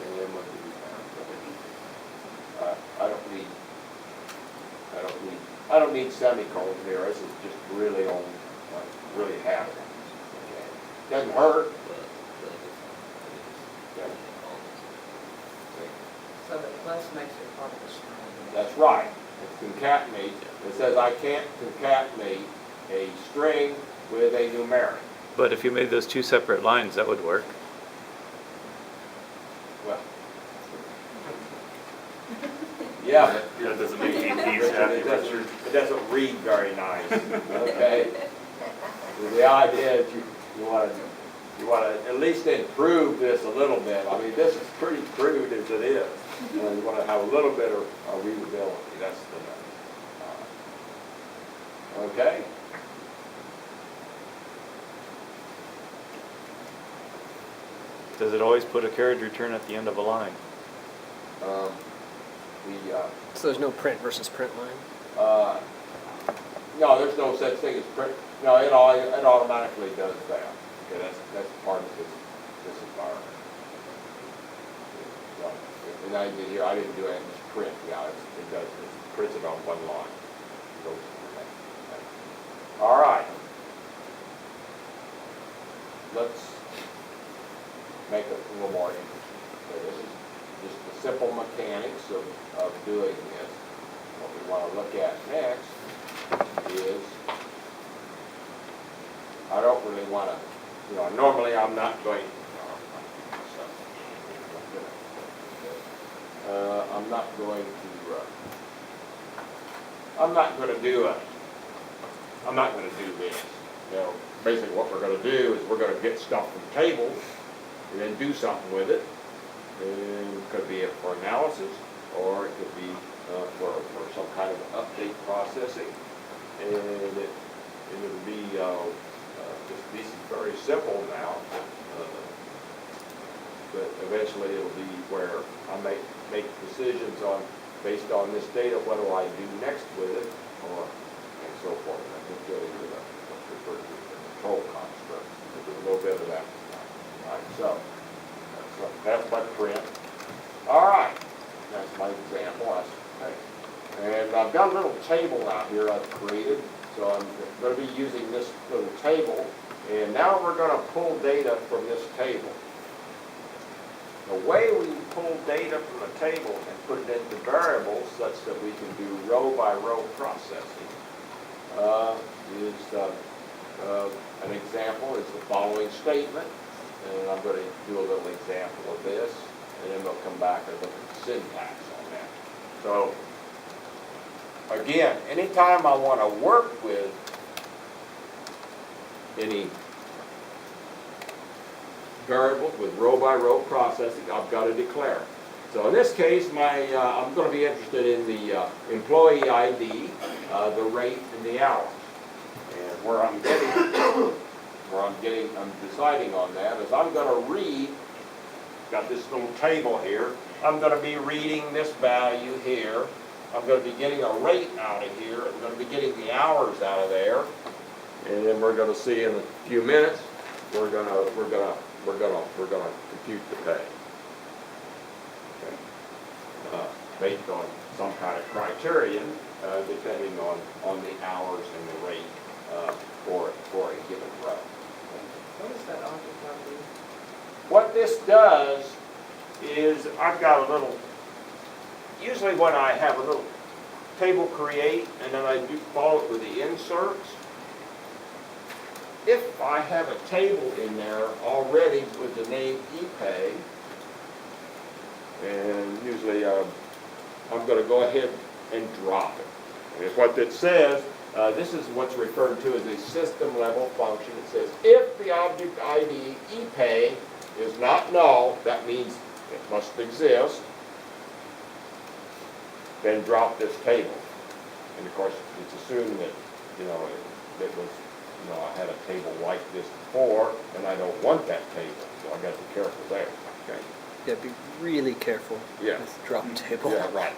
And then what do we have? I don't need semicolons here. This is just really on, really having it. Okay. Doesn't hurt. Okay. So the plus makes it part of the string. That's right. It's concatenate. It says I can't concatenate a string with a numeric. But if you made those two separate lines, that would work. Well, yeah, but That doesn't make these happy, Richard. it doesn't read very nice. Okay. The idea is you want to at least improve this a little bit. I mean, this is pretty crude as it is. You want to have a little bit of readability. That's the okay. Does it always put a carriage return at the end of a line? So there's no print versus print line? No, there's no such thing as print. No, it automatically does that. Okay, that's part of this environment. So, and I did here. I didn't do it just print. Yeah, it does. It prints it on one line. All right. Let's make it a little more interesting. So this is just the simple mechanics of doing this. What we want to look at next is, I don't really want to, normally I'm not going, I'm not going to do this. Basically what we're going to do is we're going to get stuff from tables and then do something with it. And it could be for analysis, or it could be for some kind of update processing. And it'll be, this is very simple now. But eventually it'll be where I make decisions based on this data, what do I do next with it, and so forth. I think really what's referred to as the control construct. There's a little bit of that. All right, so that's my print. All right, that's my example. Okay. And I've got a little table out here I've created, so I'm going to be using this little table. And now we're going to pull data from this table. The way we pull data from the table and put it into variables such that we can do row-by-row processing is an example is the following statement. And I'm going to do a little example of this, and then we'll come back and look at the syntax on that. So, again, anytime I want to work with any variables with row-by-row processing, I've got to declare. So in this case, I'm going to be interested in the employee ID, the rate, and the hours. And where I'm deciding on that is I'm going to read, got this little table here, I'm going to be reading this value here. I'm going to be getting a rate out of here. I'm going to be getting the hours out of there. And then we're going to see in a few minutes, we're going to compute the pay. Okay. Based on some kind of criterion, depending on the hours and the rate for a given row. What is that object ID? What this does is I've got a little, usually when I have a little table create and then I do follow it with the inserts, if I have a table in there already with the name ePay, and usually I'm going to go ahead and drop it. And what that says, this is what's referred to as a system level function. It says if the object ID ePay is not null, that means it must exist, then drop this table. And of course, it's assumed that, it was, I had a table like this before, and I don't want that table, so I got to be careful there. Okay. Yeah, be really careful Yeah. with drop table. Yeah, right.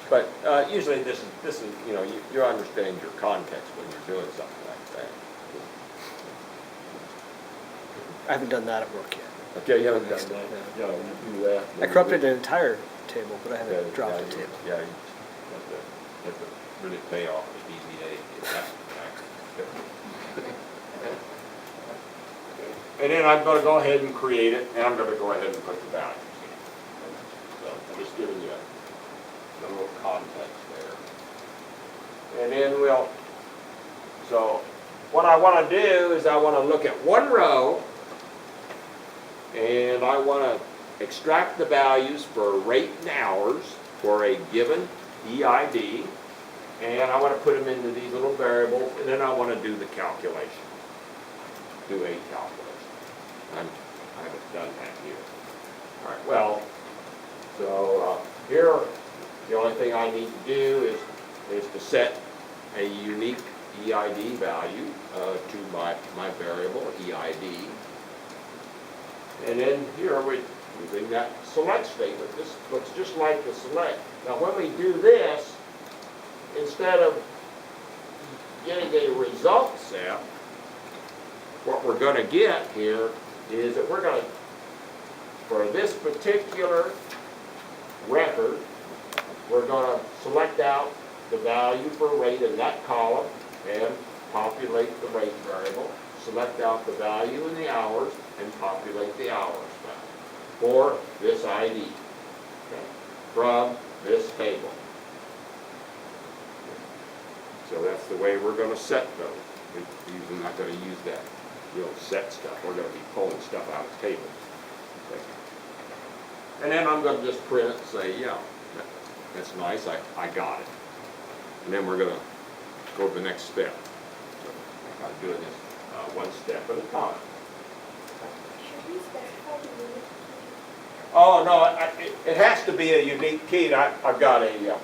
But usually this is you understand your context when you're doing something like that. I haven't done that at work yet. Okay, you haven't done that. No. You do that. I corrupted an entire table, but I haven't dropped a table. Yeah, you have to really pay off the DBA. And then I'm going to go ahead and create it, and I'm going to go ahead and put the values in. So I'm just giving you a little context there. And then so what I want to do is I want to look at one row, and I want to extract the values for rate and hours for a given EID, and I want to put them into these little variables, and then I want to do the calculation. Do a calculation. I haven't done that here. All right, well, so here, the only thing I need to do is to set a unique EID value to my variable EID. And then here we're using that select statement. This looks just like the select. Now when we do this, instead of getting a result set, what we're going to get here is that we're going to, for this particular record, we're going to select out the value for rate in that column and populate the rate variable, select out the value in the hours and populate the hours value for this ID, okay, from this table. So that's the way we're gonna set those. We're not gonna use that real set stuff. We're gonna be pulling stuff out of tables. Okay. And then I'm gonna just print it and say, yeah, that's nice, I got it. And then we're gonna go to the next step. So I'm doing this one step at a time. Should we specify the unit? Oh, no, it has to be a unique key. And I've got a,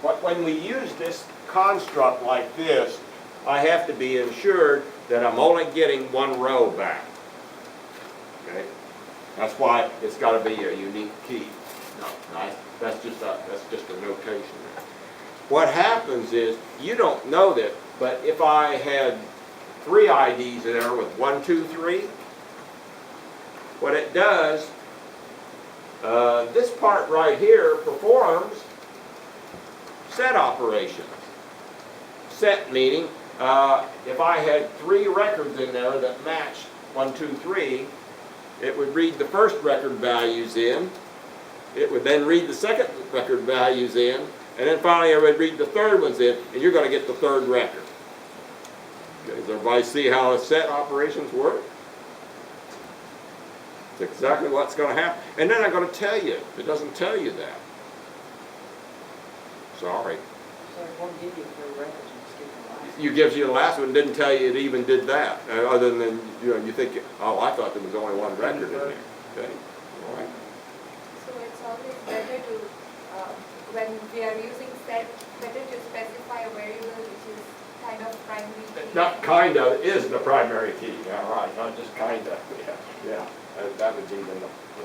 when we use this construct like this, I have to be ensured that I'm only getting one row back. Okay? That's why it's got to be a unique key. No, nice. That's just a notation. What happens is, you don't know that, but if I had 3 IDs there with 1, 2, 3, what it does, this part right here performs set operations. Set meaning, if I had 3 records in there that matched 1, 2, 3, it would read the first record values in, it would then read the second record values in, and then finally it would read the third ones in, and you're going to get the third record. Okay, does everybody see how the set operations work? It's exactly what's going to happen. And then I'm going to tell you, it doesn't tell you that. Sorry. So it won't give you 3 records, you just give the last. You gives you the last one, didn't tell you it even did that. Other than, you think, oh, I thought there was only 1 record in there. Okay, all right. So it's always better to, when we are using set, better to specify a variable which is kind of primary key. Not kind of, is the primary key. Yeah, right, not just kind of. Yeah. That would be the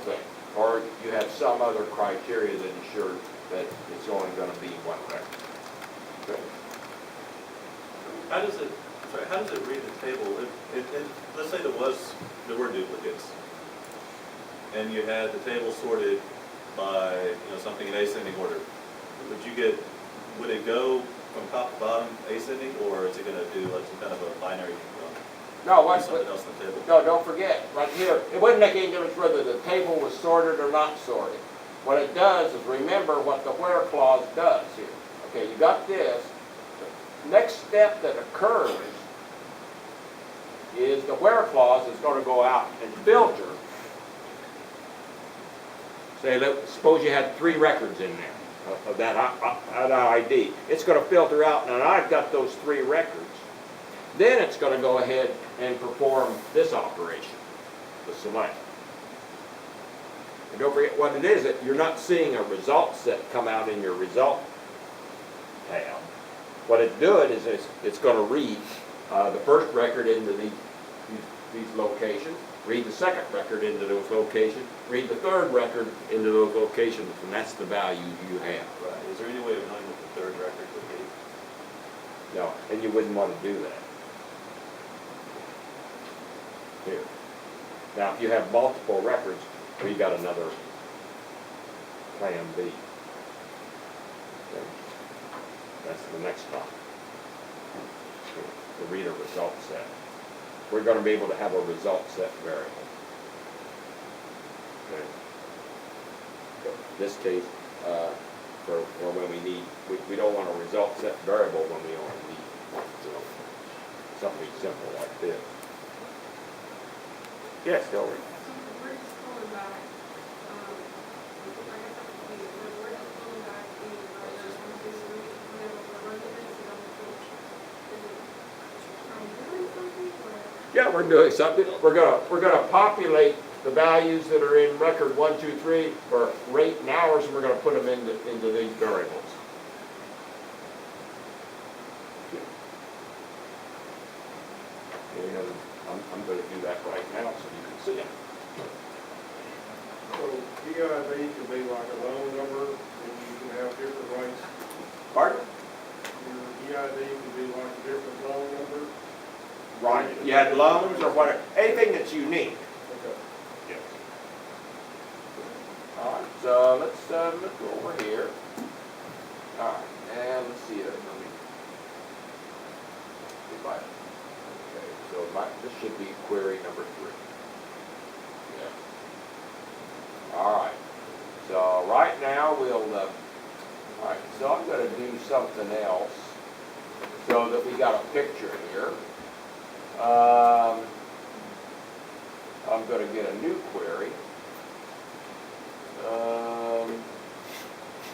thing. Or you have some other criteria that ensure that it's only going to be 1 record. Okay. How does it read the table? Let's say there were duplicates, and you had the table sorted by, something in ascending order. Would it go from top to bottom ascending, or is it going to do like some kind of a binary, No, something else on the table? no, don't forget, right here, it wouldn't make any difference whether the table was sorted or not sorted. What it does is remember what the where clause does here. Okay, you got this. The next step that occurs is the where clause is going to go out and filter. Say, suppose you had 3 records in there of that ID. It's going to filter out, and I've got those 3 records. Then it's going to go ahead and perform this operation, the select. And don't forget what it is, that you're not seeing a result set come out in your result tab. What it's doing is it's going to read the first record into these locations, read the second record into those locations, read the third record into those locations, and that's the value you have. Right. Is there any way of knowing what the third record would be? No, and you wouldn't want to do that. Here. Now, if you have multiple records, well, you got another plan B. Okay. That's the next stop. The read a result set. We're going to be able to have a result set variable. Okay. So in this case, for when we need, we don't want a result set variable when we only need something simple like this. Yes, Hillary. We're just pulling back, I guess that's the thing, we're just pulling back the, whenever we're running this, we don't finish. Is it, are we doing something, or? Yeah, we're doing something. We're gonna populate the values that are in record 1, 2, 3 for rate and hours, and we're gonna put them into these variables. And I'm going to do that right now so you can see it. So EID could be like a loan number, and you can have different rates. Pardon? Your EID could be like a different loan number. Right. You had loans or whatever, anything that's unique. Okay. Yes. All right, so let's go over here. All right, and let's see it. Let me divide it. Okay, so this should be query number 3. Yeah. All right. So right now all right, so I'm going to do something else. so that we got a picture here. I'm gonna get a new query.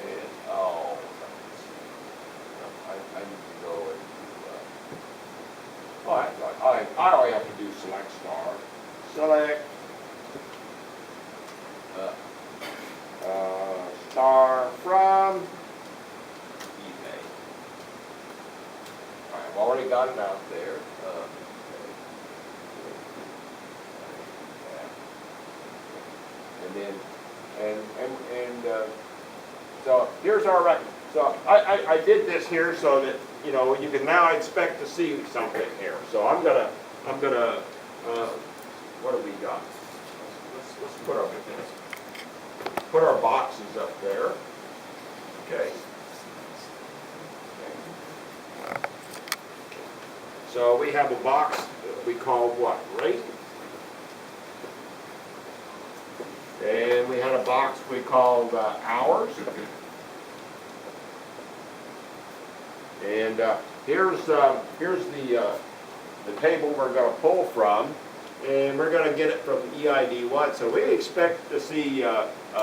And, oh, I need to go into, I always have to do select star. Select, star from eBay. All right, I've already got it out there. And then, so here's our record. So I did this here so that, you know, you can now expect to see something here. So I'm gonna, what do we got? Let's put our boxes up there. Okay. So we have a box that we call what? Rate. And we had a box we called hours. And here's the table we're going to pull from, and we're going to get it from EID1. So we expect to see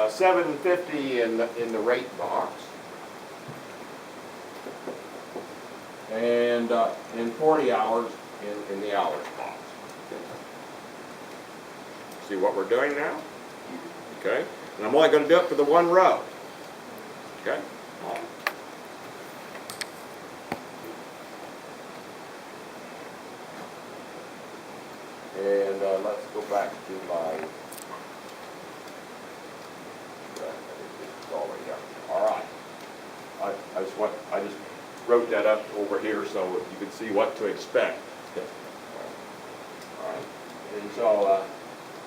750 in the rate box, and 40 hours in the hours box. See what we're doing now? Okay, and I'm only going to do it for the one row. Okay. And let's go back to my. It's already up. All right. I just wrote that up over here so you can see what to expect. All right. And so.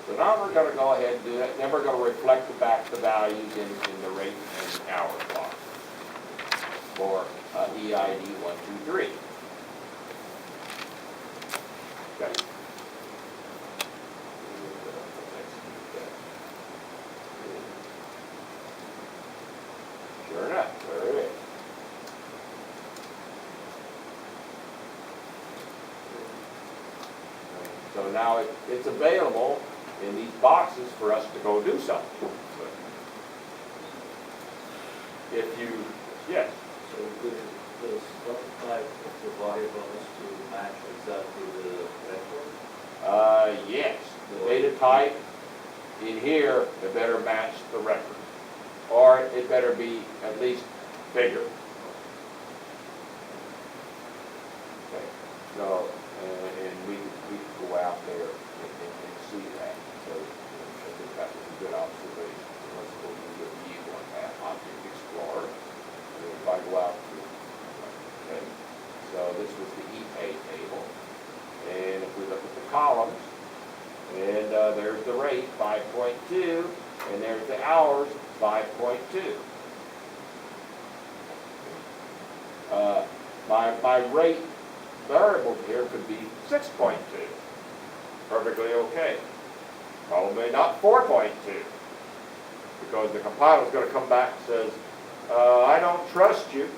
So now we're going to go ahead and do that. Then we're going to reflect back the values in the rate and hour block for EID 1, 2, 3. Okay. Sure enough, there it is. So now it's available in these boxes for us to go do something. If you, yes. So does what type of the variables to match exactly the record? Yes. The data type in here, it better match the record. Or it better be at least bigger. Okay. So, and we can go out there and see that. So I think that was a good observation. Let's go to the view on that Object Explorer. And if I go out to, okay, so this was the ePay table. And if we look at the columns, and there's the rate, 5.2, and there's the hours, 5.2. My rate variable here could be 6.2. Perfectly okay. Probably not 4.2, because the compiler is going to come back and says, I don't trust you.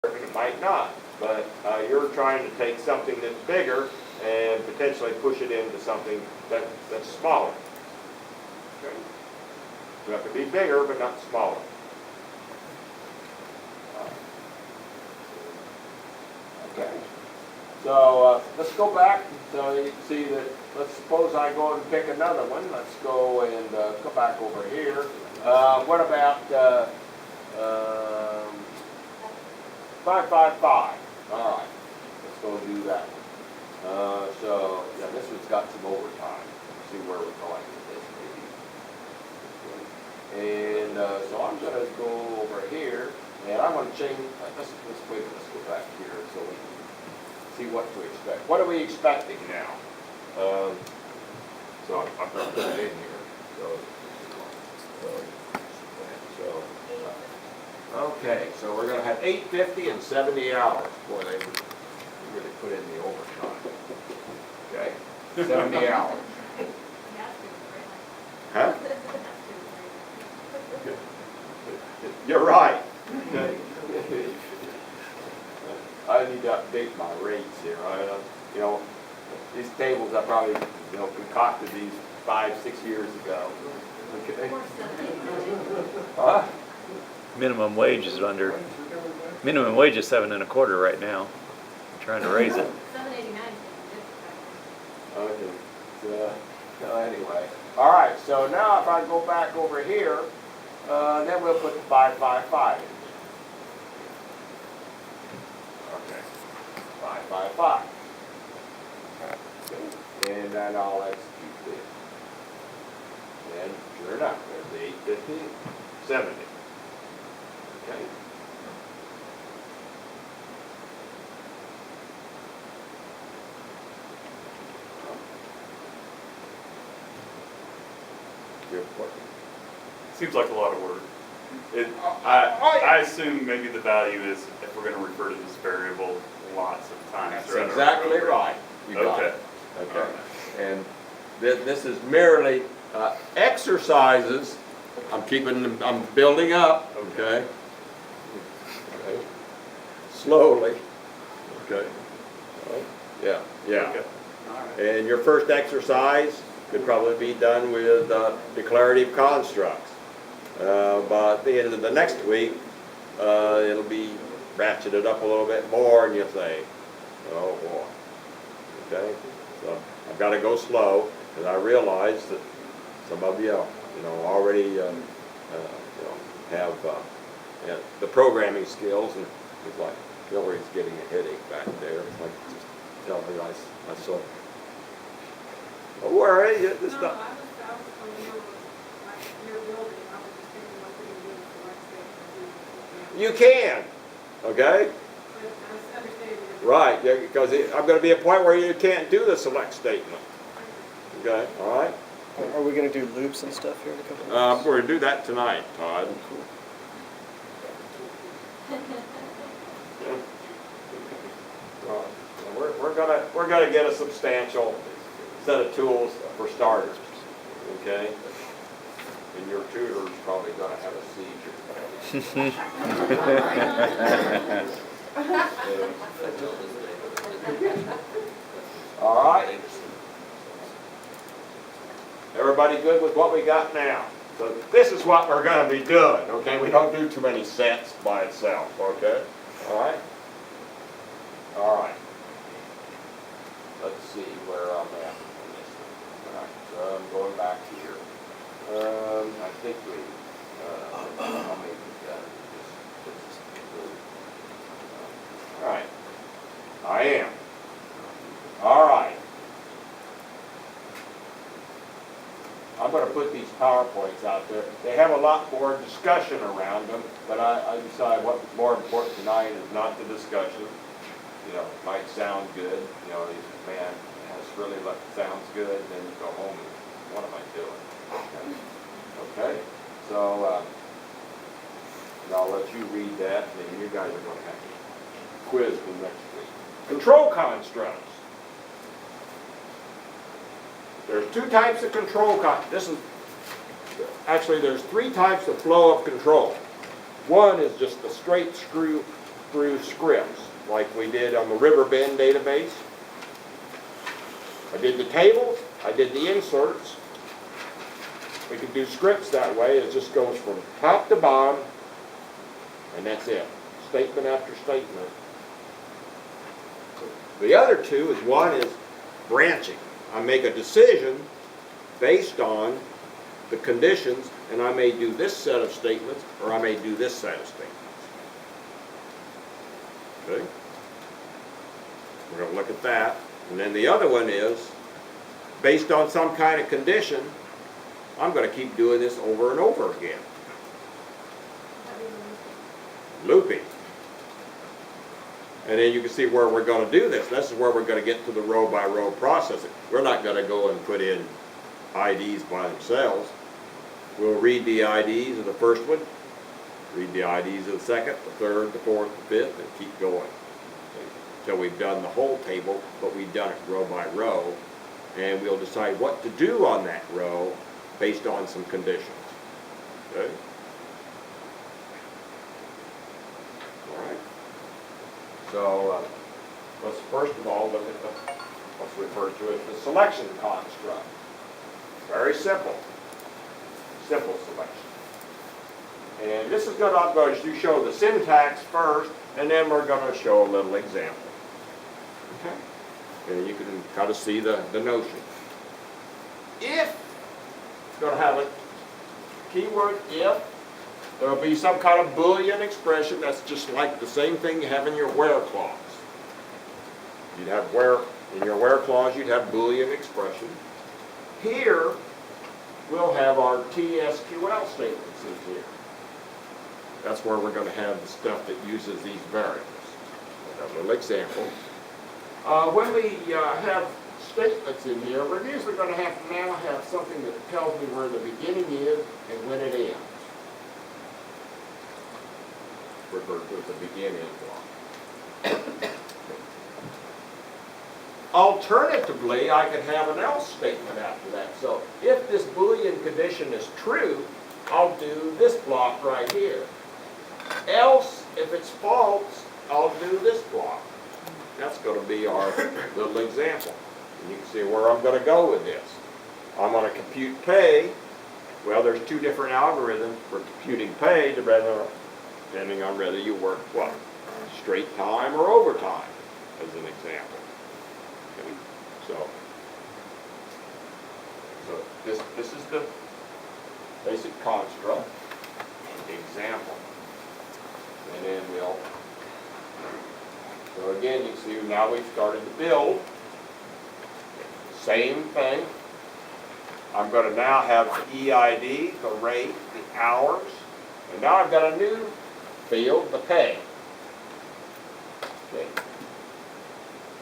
It might not, but you're trying to take something that's bigger and potentially push it into something that's smaller. Okay. So it could be bigger, but not smaller. Okay. So let's go back so you can see that. Let's suppose I go and pick another one. Let's go and come back over here. What about 555? All right. Let's go do that one. So yeah, this one's got some overtime. Let's see where we're going with this maybe. And so I'm going to go over here, and I'm going to change. Let's wait. Let's go back here so we can see what to expect. What are we expecting now? So I'm going to put it in here. Okay, so we're going to have 850 and 70 hours. Boy, they really put in the overtime. Okay, 70 hours. Huh? You're right. I need to update my rates here. You know, these tables I probably, concocted these 5-6 years ago. Okay. Or something. Huh? Minimum wage is minimum wage is 7.25 right now. I'm trying to raise it. 789. Okay. So, anyway. All right, so now if I go back over here, then we'll put the 555 in. Okay. 555. Okay. And then I'll execute this. And sure enough, there's the 850, 70. Okay. Good work. Seems like a lot of work. I assume maybe the value is if we're gonna refer to this variable lots of times. That's throughout our exactly program. right. You got Okay. it. Okay. And this is merely exercises. I'm building up, okay? Okay. Slowly. Okay. Yeah, yeah. Okay. And your first exercise could probably be done with declarative constructs. But at the end of the next week, it'll be ratcheted up a little bit more, and you'll say, oh boy. Okay? So I've got to go slow, because I realize that some of you, already have the programming skills, and it's like Hillary's getting a headache back there. It's like, just tell me I saw. Don't worry, it's No, not. I was on your building, I was just thinking what we can do with the workstation. You can, okay? I understand. Right, yeah, because I'm going to be a point where you can't do the select statement. Okay, all right? Are we going to do loops and stuff here in a couple of minutes? We're going to do that tonight, Todd. We're gonna get a substantial set of tools for starters, okay? And your tutor's probably gonna have a seizure. All right. Everybody good with what we got now? So this is what we're gonna be doing, okay? We don't do too many sets by itself, okay? All right? All right. Let's see where I'm at on this one. All right, so I'm going back here. I think I'll make it done. All right. I am. All right. I'm going to put these PowerPoints out there. They have a lot more discussion around them, but I decide what's more important tonight is not the discussion. It might sound good. You man, this really sounds good. And then you go home and what am I doing? Okay. So I'll let you read that, and then you guys are going to have to quiz me next week. Control constructs. There's two types of control actually there's three types of flow of control. One is just the straight through scripts, like we did on the Riverbend database. I did the tables, I did the inserts. We can do scripts that way. It just goes from top to bottom, and that's it. Statement after statement. The other two is, one is branching. I make a decision based on the conditions, and I may do this set of statements, or I may do this set of statements. Okay? We're going to look at that. And then the other one is, based on some kind of condition, I'm going to keep doing this over and over again. Looping. And then you can see where we're going to do this. This is where we're going to get to the row-by-row processing. We're not going to go and put in IDs by themselves. We'll read the IDs of the first one, read the IDs of the second, the third, the fourth, the fifth, and keep going. Until we've done the whole table, but we've done it row by row, and we'll decide what to do on that row based on some conditions. Okay? All right. So let's first of all look at what's referred to as the selection construct. Very simple. Simple selection. And this is going to, I'm going to show the syntax first, and then we're going to show a little example. Okay? And you can kind of see the notion. If, going to have a keyword if, there will be some kind of Boolean expression that's just like the same thing you have in your where clause. You'd have where, in your where clause you'd have Boolean expression. Here, we'll have our TSQL statements in here. That's where we're going to have the stuff that uses these variables. A little example. When we have statements in here, we're usually going to now have something that tells me where the beginning is and when it ends. Referred to as the begin-end block. Alternatively, I could have an else statement after that. So if this Boolean condition is true, I'll do this block right here. Else, if it's false, I'll do this block. That's going to be our little example. And you can see where I'm going to go with this. I'm going to compute pay. Well, there's two different algorithms for computing pay depending on whether you work, what, straight time or overtime, as an example. Okay. So this is the basic construct, example. And then so again, you see now we've started to build. Same thing. I'm going to now have the EID, the rate, the hours, and now I've got a new field, the pay. Okay.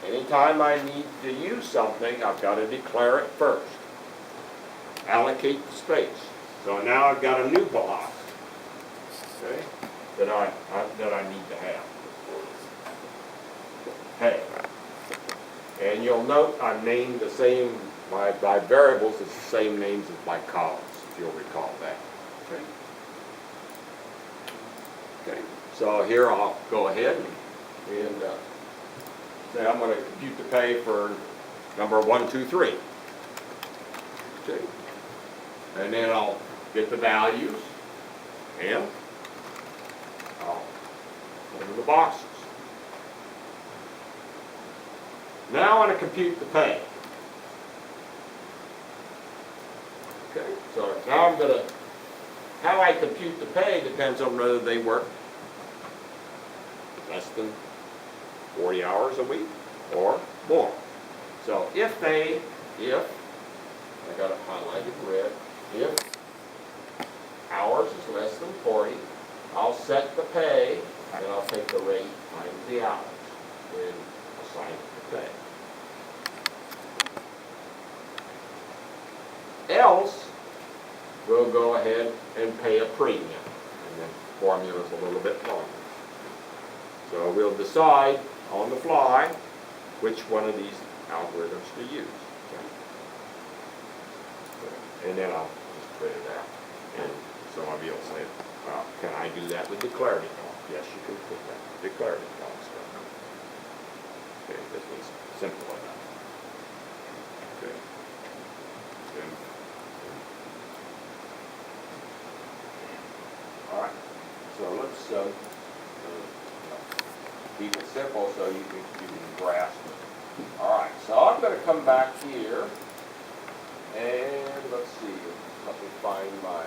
Anytime I need to use something, I've got to declare it first. Allocate the space. So now I've got a new block, okay, that I need to have. Pay. And you'll note I've named the same, my variables is the same names as my columns, if you'll recall that. Okay. Okay. So here I'll go ahead and say I'm going to compute the pay for number 1, 2, 3. Okay. And then I'll get the values and I'll put them in the boxes. Now I want to compute the pay. Okay, so now I'm going to, how I compute the pay depends on whether they work less than 40 hours a week or more. So if I got it highlighted red, if hours is less than 40, I'll set the pay and I'll take the rate times the hours and assign it to pay. Else, we'll go ahead and pay a premium. And the formula is a little bit longer. So we'll decide on the fly which one of these algorithms to use. Okay. And then I'll just print it out. And so I'll be able to say, well, can I do that with declarative cost? Yes, you can put that with declarative cost. Okay, this was simple enough. Okay. All right. So let's keep it simple so you can grasp it. All right. So I'm going to come back here and let's see. Let me find my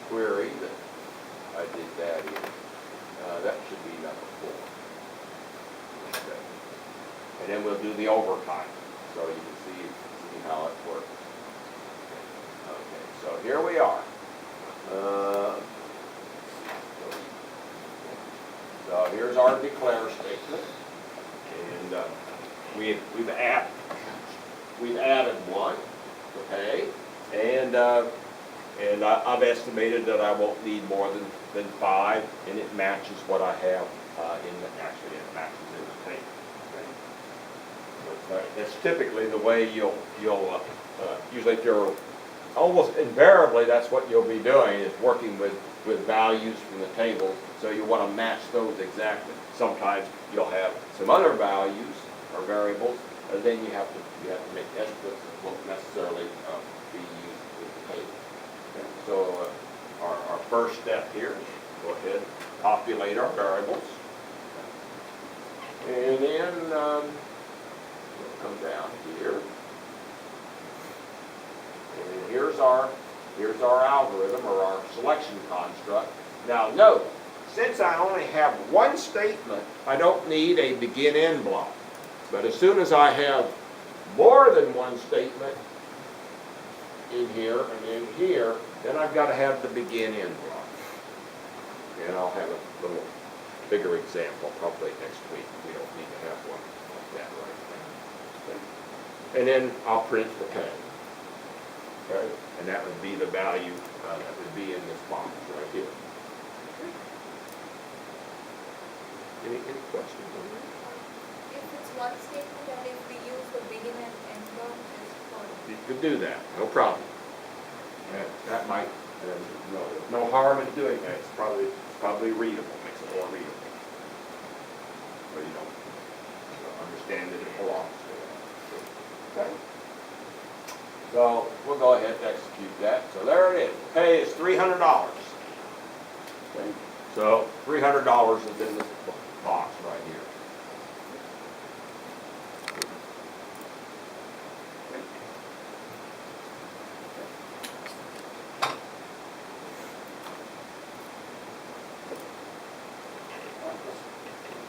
query that I did that in. That should be number 4. Okay. And then we'll do the overtime so you can see how it works. Okay. So here we are. So here's our declare statement, and we've added one to pay, and I've estimated that I won't need more than 5, and it matches what I have it matches in the table. Okay. So that's typically the way you'll usually if you're almost invariably, that's what you'll be doing, is working with values from the table. So you want to match those exactly. Sometimes you'll have some other values or variables, and then you have to make estimates that won't necessarily be used with the table. Okay. So our first step here is go ahead, populate our variables, and then we'll come down here. And here's our algorithm or our selection construct. Now note, since I only have one statement, I don't need a begin-end block. But as soon as I have more than one statement in here and in here, then I've got to have the begin-end block. And I'll have a little bigger example probably next week. We don't need to have one like that right now. Okay. And then I'll print the pay. Okay. And that would be the value that would be in this box right here. Any questions on that? If it's one statement and if we use the begin and end block, it's fine. You could do that, no problem. That might, no harm in doing that. It's probably readable, makes it more readable. So you don't understand that it belongs to it. Okay. So we'll go ahead and execute that. So there it is. Pay is $300. Okay. So $300 is in this box right here.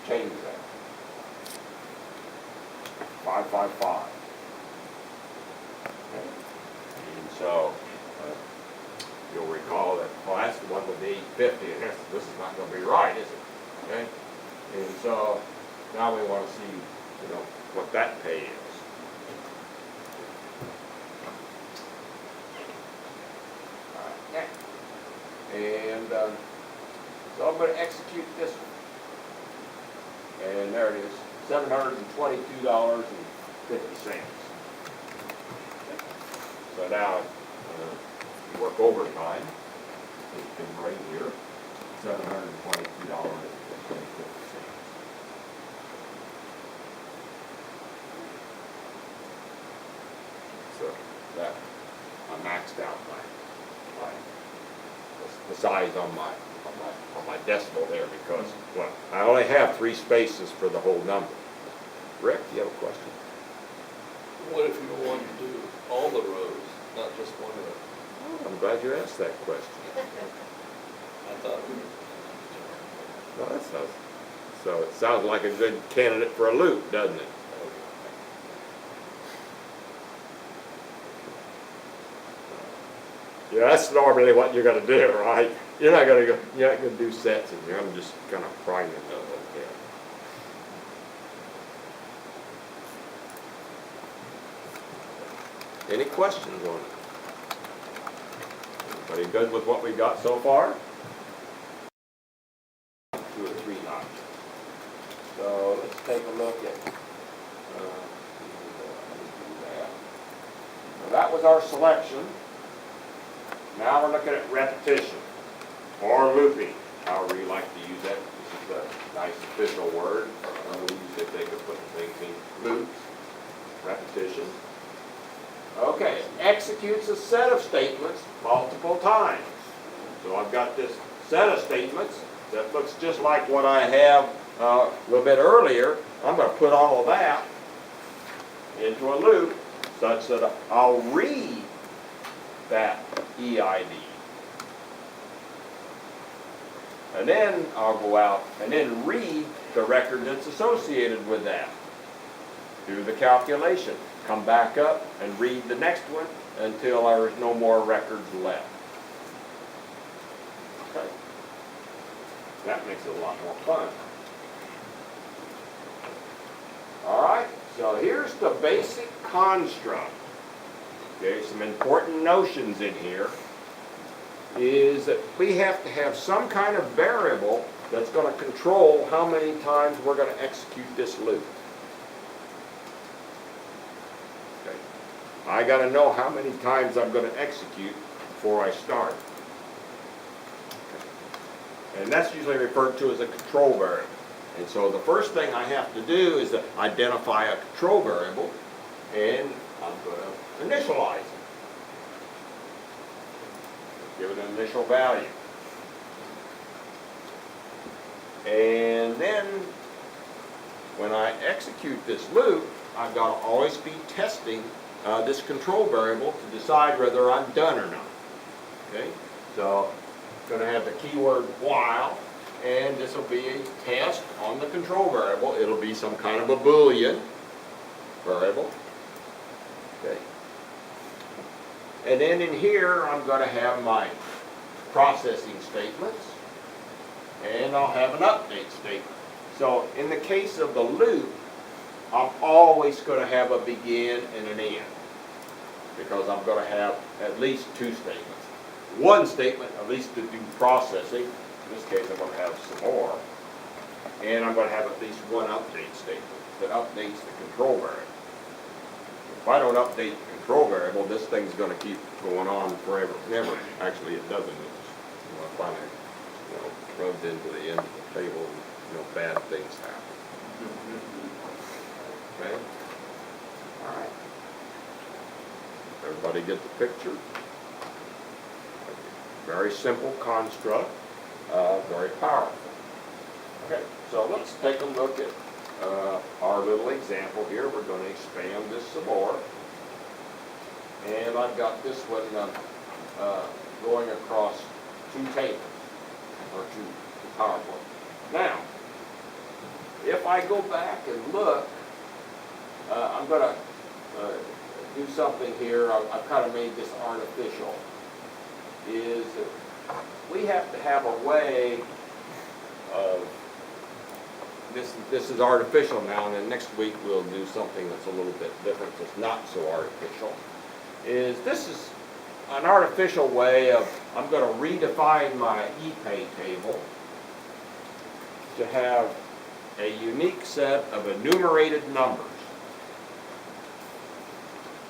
Change that. 555. Okay. And so you'll recall that, well, that's the one with the 850, and this is not going to be right, is it? Okay. And so now we want to see, what that pay is. All right. And so I'm going to execute this one. And there it is, $722.50. So now you work overtime. It's right here, $722.50. So that I maxed out the size on my decimal there because, well, I only have 3 spaces for the whole number. Rick, you have a question? What if you wanted to do all the rows, not just one row? Oh, I'm glad you asked that question. I thought we were. No, that sounds, so it sounds like a good candidate for a loop, doesn't it? Yeah, that's normally what you're going to do, right? You're not going to do sets in here. I'm just kind of priming them a little bit. Any questions on it? Everybody good with what we got so far? 2 or 3 options. So let's take a look at that. So that was our selection. Now we're looking at repetition or looping, however you like to use that. This is a nice official word. We use it, they could put things in loops, repetition. Okay, executes a set of statements multiple times. So I've got this set of statements that looks just like what I have a little bit earlier. I'm going to put all of that into a loop such that I'll read that EID. And then I'll go out and then read the record that's associated with that. Do the calculation. Come back up and read the next one until there is no more records left. Okay. That makes it a lot more fun. All right, so here's the basic construct. Okay, some important notions in here is that we have to have some kind of variable that's going to control how many times we're going to execute this loop. Okay. I gotta know how many times I'm gonna execute before I start. And that's usually referred to as a control variable. And so the first thing I have to do is to identify a control variable, and I'm gonna initialize it. Give it an initial value. And then when I execute this loop, I've got to always be testing this control variable to decide whether I'm done or not. Okay? So I'm going to have the keyword while, and this will be a test on the control variable. It'll be some kind of a Boolean variable. Okay. And then in here, I'm going to have my processing statements, and I'll have an update statement. So in the case of the loop, I'm always going to have a begin and an end, because I'm going to have at least two statements. One statement, at least to do processing. In this case, I'm going to have some more. And I'm going to have at least one update statement that updates the control variable. If I don't update the control variable, this thing's going to keep going on forever and ever. Actually, it doesn't. It finally runs into the end of the table, and bad things happen. Okay? All right. Everybody get the picture? Very simple construct, very powerful. Okay, so let's take a look at our little example here. We're going to expand this some more. And I've got this one going across two tables, or two PowerPoint. Now, if I go back and look, I'm going to do something here. I've kind of made this artificial. Is that we have to have a way of, this is artificial now, and then next week we'll do something that's a little bit different, that's not so artificial. This is an artificial way of, I'm going to redefine my ePay table to have a unique set of enumerated numbers.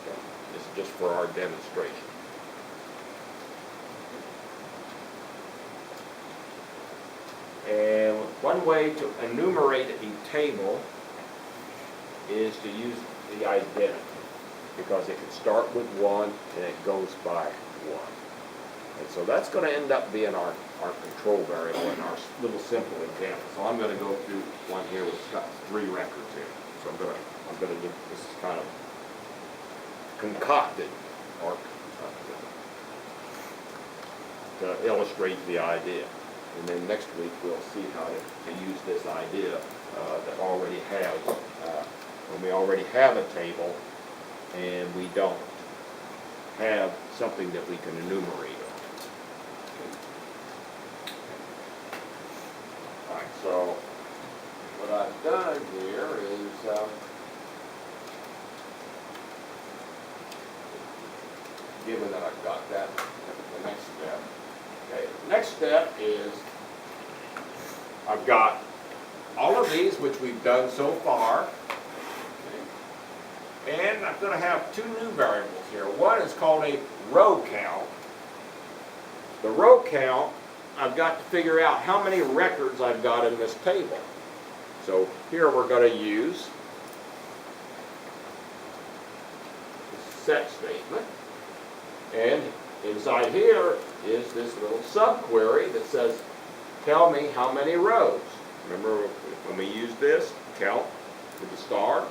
Okay. This is just for our demonstration. And one way to enumerate a table is to use the identity, because it can start with 1 and it goes by 1. And so that's going to end up being our control variable in our little simple example. So I'm going to go through one here with got 3 records here. So I'm going to do, this is kind of concocted or to illustrate the idea. And then next week we'll see how to use this idea that already has, when we already have a table and we don't have something that we can enumerate. All right, so what I've done here is given that I've got that, the next step. Okay, the next step is I've got all of these, which we've done so far. Okay. And I'm going to have 2 new variables here. One is called a row count. The row count, I've got to figure out how many records I've got in this table. So here we're going to use the set statement. And inside here is this little subquery that says, tell me how many rows. Remember when we use this, count with the star,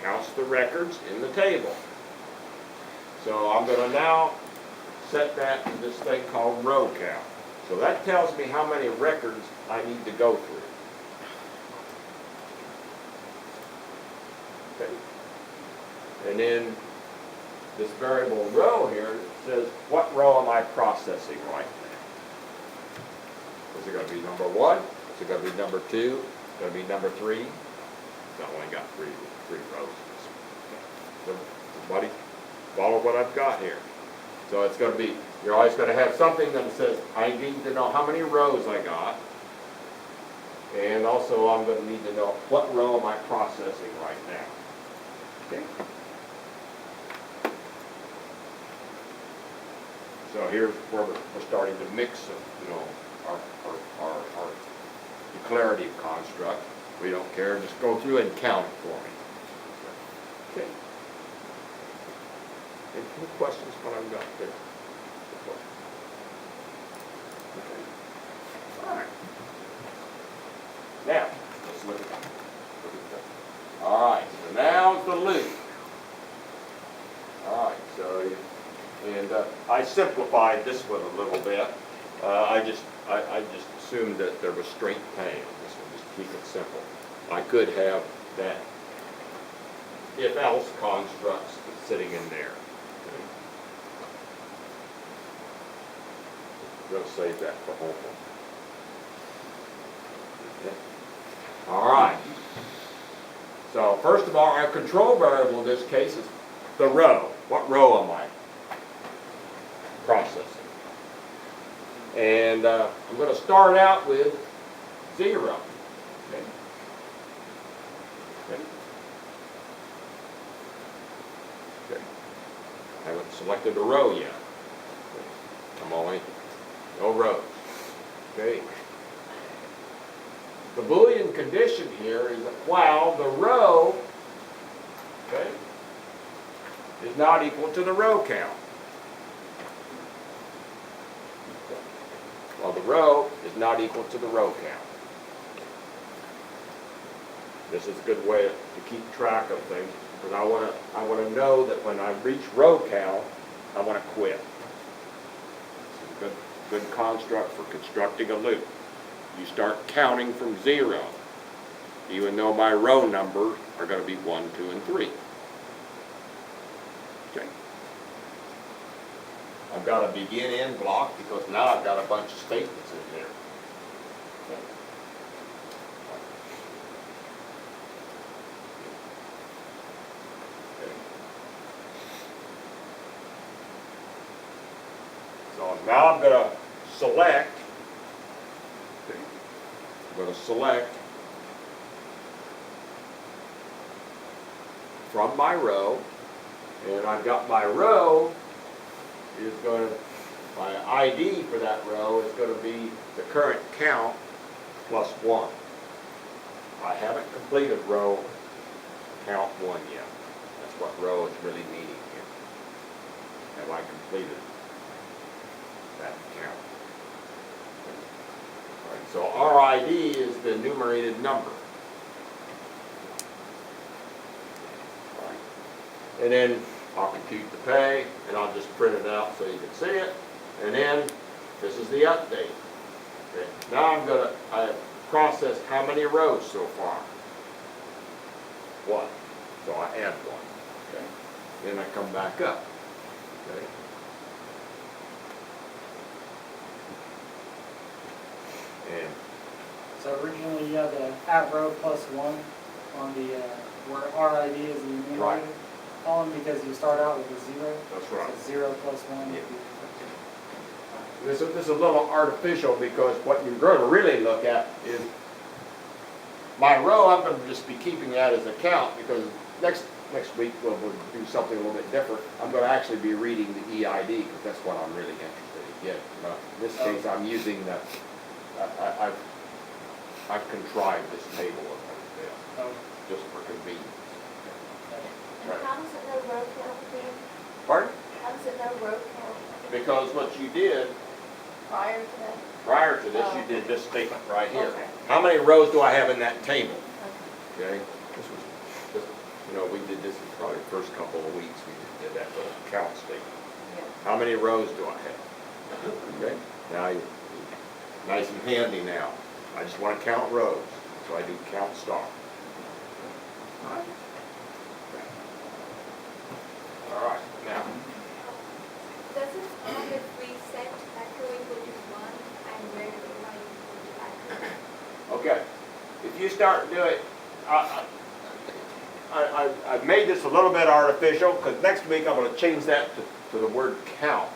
counts the records in the table. So I'm going to now set that to this thing called row count. So that tells me how many records I need to go through. Okay. And then this variable row here says, what row am I processing right now? Is it going to be number 1? Is it going to be number 2? Is it going to be number 3? So I only got three rows. So everybody follow what I've got here. So it's going to be, you're always going to have something that says, I need to know how many rows I got. And also I'm going to need to know what row am I processing right now. Okay? So here's where we're starting to mix, you know, our declarative construct. We don't care, just go through and count it for me. Okay. Any questions what I've got there? Okay. All right. Now, let's look at that. All right, so now it's the loop. All right, so, and I simplified this one a little bit. I just assumed that there was straight pain. This one, just keep it simple. I could have that if-else constructs sitting in there. Okay. We'll save that for homework. Okay. All right. So first of all, our control variable in this case is the row. What row am I processing? And I'm going to start out with 0. Okay. Okay. Okay. I haven't selected a row yet. Okay. I'm only no rows. Okay. The Boolean condition here is that while the row, okay, is not equal to the row count. While the row is not equal to the row count. This is a good way to keep track of things, because I want to know that when I reach row count, I want to quit. This is a good construct for constructing a loop. You start counting from 0, even though my row numbers are going to be 1, 2, and 3. Okay. I've got a begin-end block because now I've got a bunch of statements in there. Okay. Okay. So now I'm going to select. I'm going to select from my row, and I've got my row is going to, my ID for that row is going to be the current count plus 1. I haven't completed row count 1 yet. That's what row is really meaning here. Have I completed that count? So RID is the enumerated number. Right. And then I'll compute the pay, and I'll just print it out so you can see it. And then this is the update. Okay. Now I have processed how many rows so far? 1. So I add 1. Okay. Then I come back up. Okay. And So originally you had the at row plus 1 on the where RID is the enumerated column because you start out with a 0. That's right. So 0 plus 1. Yeah. This is a little artificial because what you're going to really look at is my row. I'm going to just be keeping that as a count because next week we'll do something a little bit different. I'm going to actually be reading the EID because that's what I'm really interested in getting. In this case, I'm using the I've contrived this table a little bit, just for convenience. And how does it know row count again? Pardon? How does it know row count? Because what you did Prior to that? prior to this, you did this statement right here. Okay. How many rows do I have in that table? Okay. Okay? This was just, we did this in probably the first couple of weeks. We did that little count statement. Yeah. How many rows do I have? Okay? Now, nice and handy now. I just want to count rows, so I do count star. All right. All right. Now, Does it come if we set factor equal to 1 and where the 1 equal to factor? okay. If you start doing, I've made this a little bit artificial because next week I'm going to change that to the word count.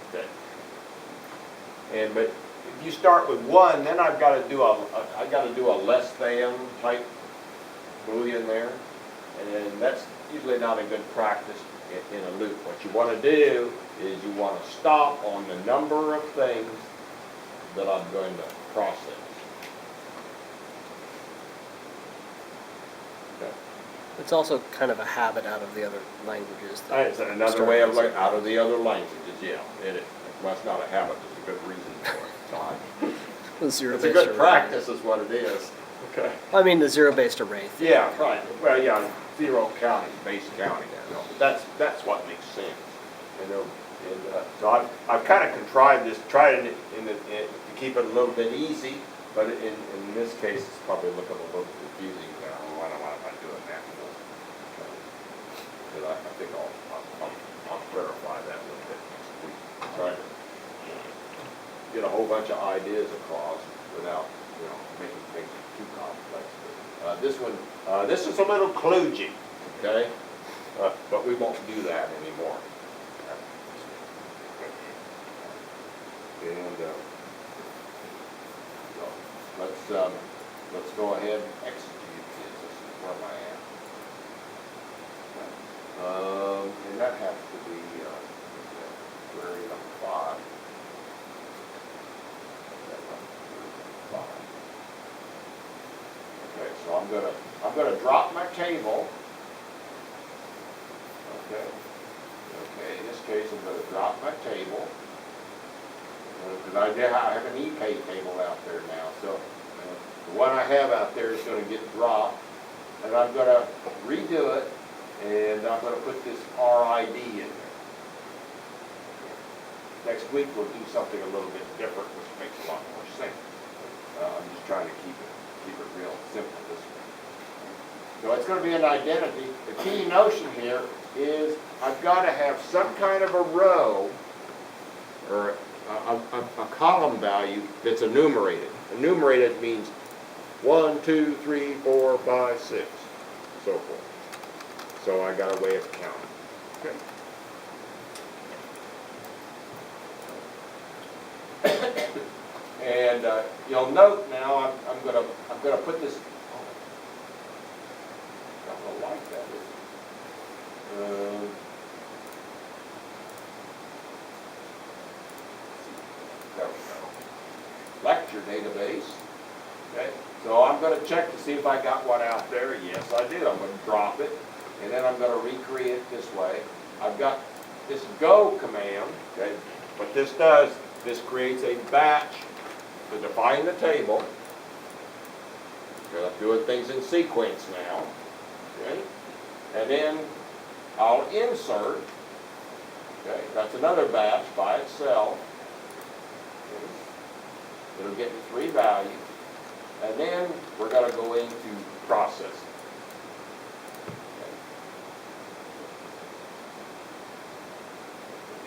Okay. But if you start with 1, then I've got to do a less than type Boolean there, and that's usually not a good practice in a loop. What you want to do is you want to stop on the number of things that I'm going to process. Okay. It's also kind of a habit out of the other languages. that It's another start way of, using- out of the other languages, yeah, it is. Well, it's not a habit, it's a good reason for it. So The It's a zero-based good array. practice is what it is. Okay. I mean, the zero-based array thing. Yeah, right, well, yeah, zero county, base county, you know, that's what makes sense, you know. And, so I've kind of contrived this, tried it to keep it a little bit easy, but in this case, it's probably looking a little confusing. I don't want to do it that way. Because I think I'll clarify that a little bit next week. Try to get a whole bunch of ideas across without, making things too complex. This one, this is a little kludgy, okay? But we won't do that anymore. And so let's go ahead and execute this. This is where am I at? And that has to be query number 5. Okay, so I'm gonna drop my table. Okay. Okay, in this case, I'm gonna drop my table. Because I have an e-pay table out there now, so the one I have out there is going to get dropped, and I'm going to redo it, and I'm going to put this RID in there. Next week we'll do something a little bit different, which makes a lot more sense. I'm just trying to keep it real simple this way. So it's going to be an identity. The key notion here is I've got to have some kind of a row or a column value that's enumerated. Enumerated means 1, 2, 3, 4, 5, 6, so forth. So I got a way of counting. Okay. And you'll note now I'm gonna put this. I don't know like that. There we go. Lecture database. Okay. So I'm going to check to see if I got one out there. Yes, I did. I'm going to drop it, and then I'm going to recreate it this way. I've got this go command. Okay. What this does, this creates a batch to define the table. Okay, I'm doing things in sequence now. Okay. And then I'll insert. Okay. That's another batch by itself. It'll get me 3 values, and then we're going to go into processing. Okay.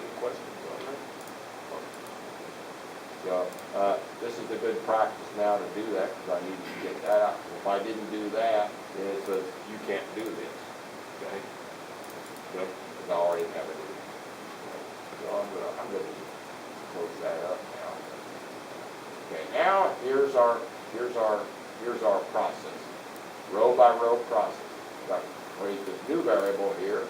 Any questions on that? So this is a good practice now to do that because I need to get that out. If I didn't do that, then it says you can't do this. Okay? Because I already have it in. So I'm going to close that up now. Okay, now here's our process, row by row process. Got to create this new variable here.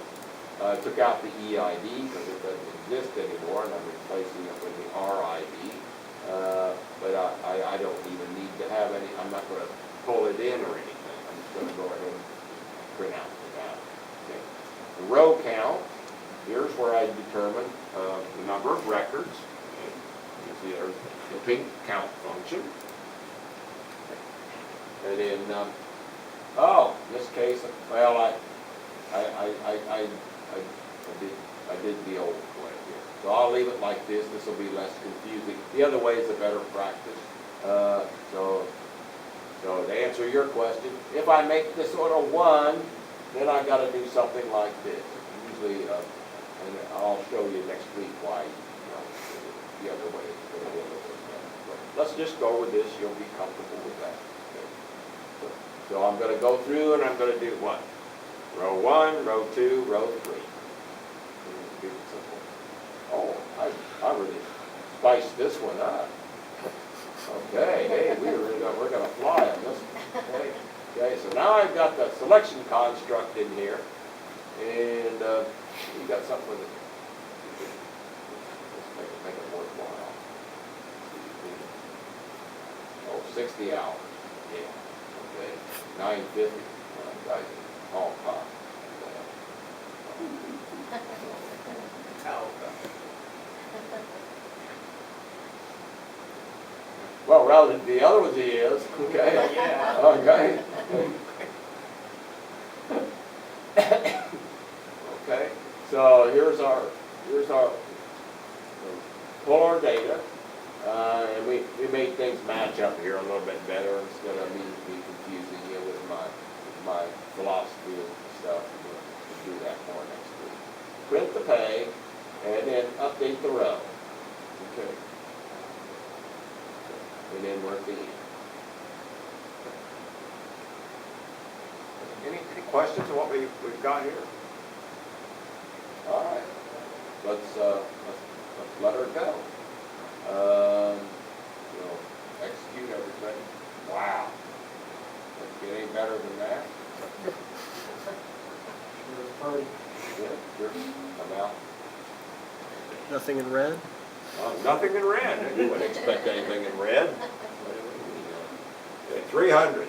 Took out the EID because it doesn't exist anymore, and I'm replacing it with the RID. But I don't even need to have any. I'm not going to pull it in or anything. I'm just going to go ahead and print out the value. Okay. The row count. Here's where I determine the number of records. Okay. You see there's the pink count function. And then, in this case, well, I did the old way here. So I'll leave it like this. This will be less confusing. The other way is a better practice. So to answer your question, if I make this sort of 1, then I got to do something like this. Usually, and I'll show you next week why the other way is going to be a little bit better. But let's just go with this. You'll be comfortable with that. Okay. So I'm going to go through and I'm going to do what? Row 1, row 2, row 3. Keep it simple. Oh, I really spiced this one up. Okay, hey, we're going to fly on this one. Okay, so now I've got the selection construct in here, and you got something with it. 60 hours. Yeah, okay, 950, guys, all cost. Well, relative to the other ones he is, okay? Yeah. Okay. Okay, so here's our, pull our data, and we made things match up here a little bit better instead of me confusing you with my philosophy and stuff. We'll do that more next week. Print the pay, and then update the row. Okay. And then we're at the end. Any questions on what we've got here? All right, let's let her go. Execute everything. Wow. Doesn't get any better than that. Hurry. Good, sure. I'm out. Nothing in red? Nothing in red. You wouldn't expect anything in red. Okay, 300,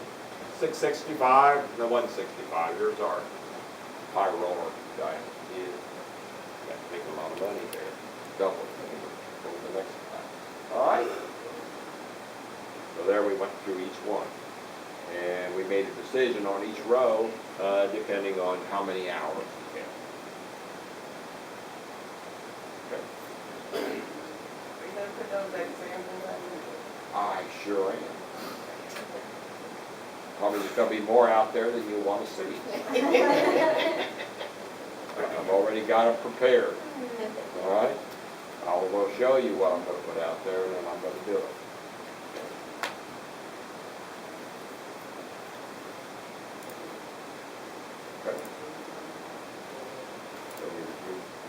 665, the 165. Here's our high roller guy. He is got to make a lot of money there. Double it over the next time. All right. So there we went through each one. And we made a decision on each row depending on how many hours we had. Okay. Are you gonna put those examples on? I sure am. Probably there's going to be more out there than you want to see. I've already got them prepared. All right? I will show you what I'm going to put out there, and then I'm going to do it. Okay. So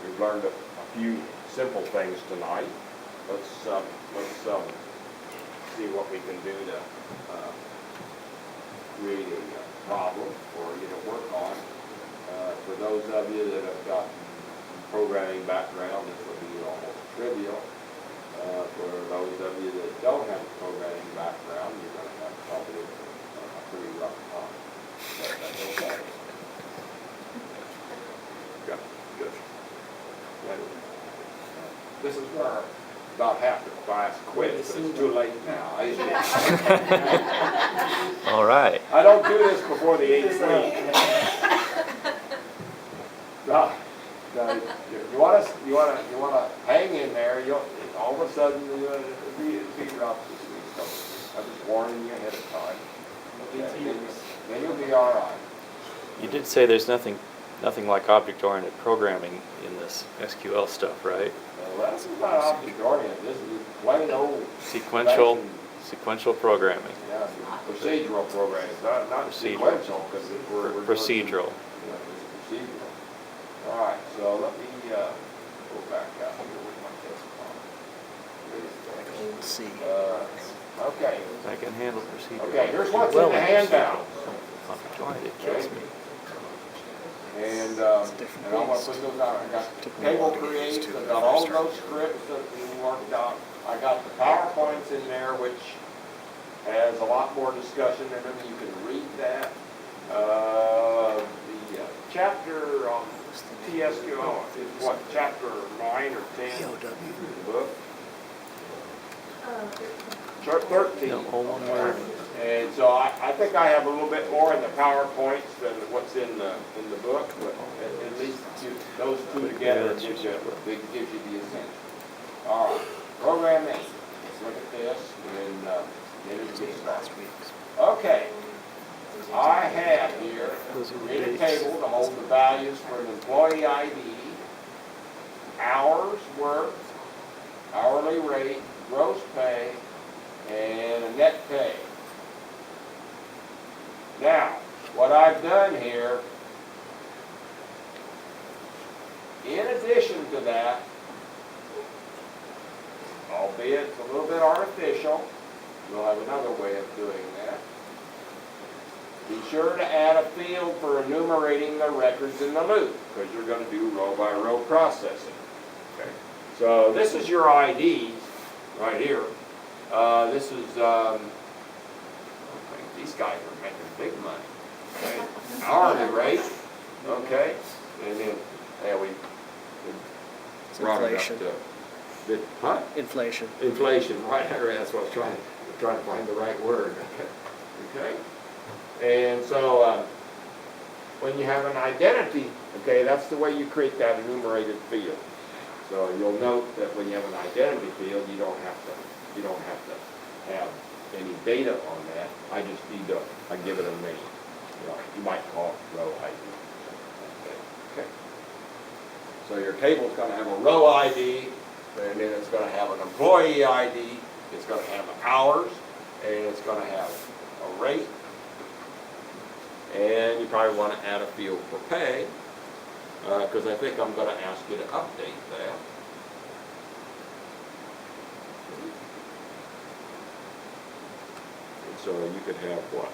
we've learned a few simple things tonight. Let's see what we can do to create a problem for you to work on. For those of you that have got programming background, this will be almost trivial. For those of you that don't have a programming background, you're going to have probably a pretty rough time. But that's okay. Good. Good. This is where about half the class quits, but it's too late now. All right. I don't do this before the 8th week. No, you want to hang in there. All of a sudden you'll be rough this week. So I'm just warning you ahead of time. Okay, then you'll be all right. You did say there's nothing like object-oriented programming in this SQL stuff, right? Well, that's not object-oriented. This is plain old Sequential programming. Yeah, procedural programming, not Procedural. sequential, because we're Procedural. Yeah, it's procedural. All right, so let me go back out here with my test C. okay. I can handle procedural. Okay, here's what's in the handout. Object-oriented kills me. And I'm gonna put those out. I got table creates, I got all those scripts that we worked out. I got the PowerPoints in there, which has a lot more discussion in them. You can read that. The chapter on TSQL is what, chapter 9 or 10 in the book? Chapter 13. No, all one word. And so I think I have a little bit more in the PowerPoints than what's in the book, but at least those two together gives you the essential. All right, program 8. Let's look at this, and then it gets started. Okay, I have here create a table to hold the values for an employee ID, hours worked, hourly rate, gross pay, and a net pay. Now, what I've done here, in addition to that, albeit it's a little bit artificial, we'll have another way of doing that. Be sure to add a field for enumerating the records in the loop, because you're going to do row-by-row processing. Okay. So this is your ID right here. This is these guys are making big money. Okay, hourly rate, okay, and then, yeah, we It's brought it up inflation. to, huh? Inflation. Inflation, right, that's what I was trying to find the right word. Okay? And so, when you have an identity, okay, that's the way you create that enumerated field. So you'll note that when you have an identity field, you don't have to have any data on that. I give it a name. You might call it row ID. Okay. So your table's gonna have a row ID, and then it's going to have an employee ID, it's going to have hours, and it's going to have a rate. And you probably want to add a field for pay, because I think I'm going to ask you to update that. And so you could have what?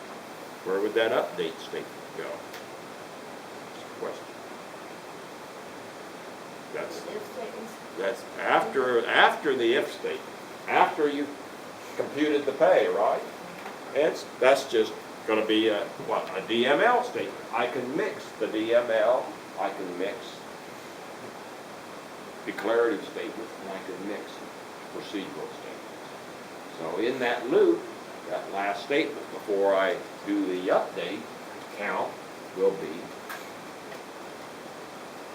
Where would that update statement go? That's the question. That's after the if statement, after you computed the pay, right? That's just going to be a DML statement. I can mix the DML, I can mix declarative statements, and I can mix procedural statements. So in that loop, that last statement before I do the update count will be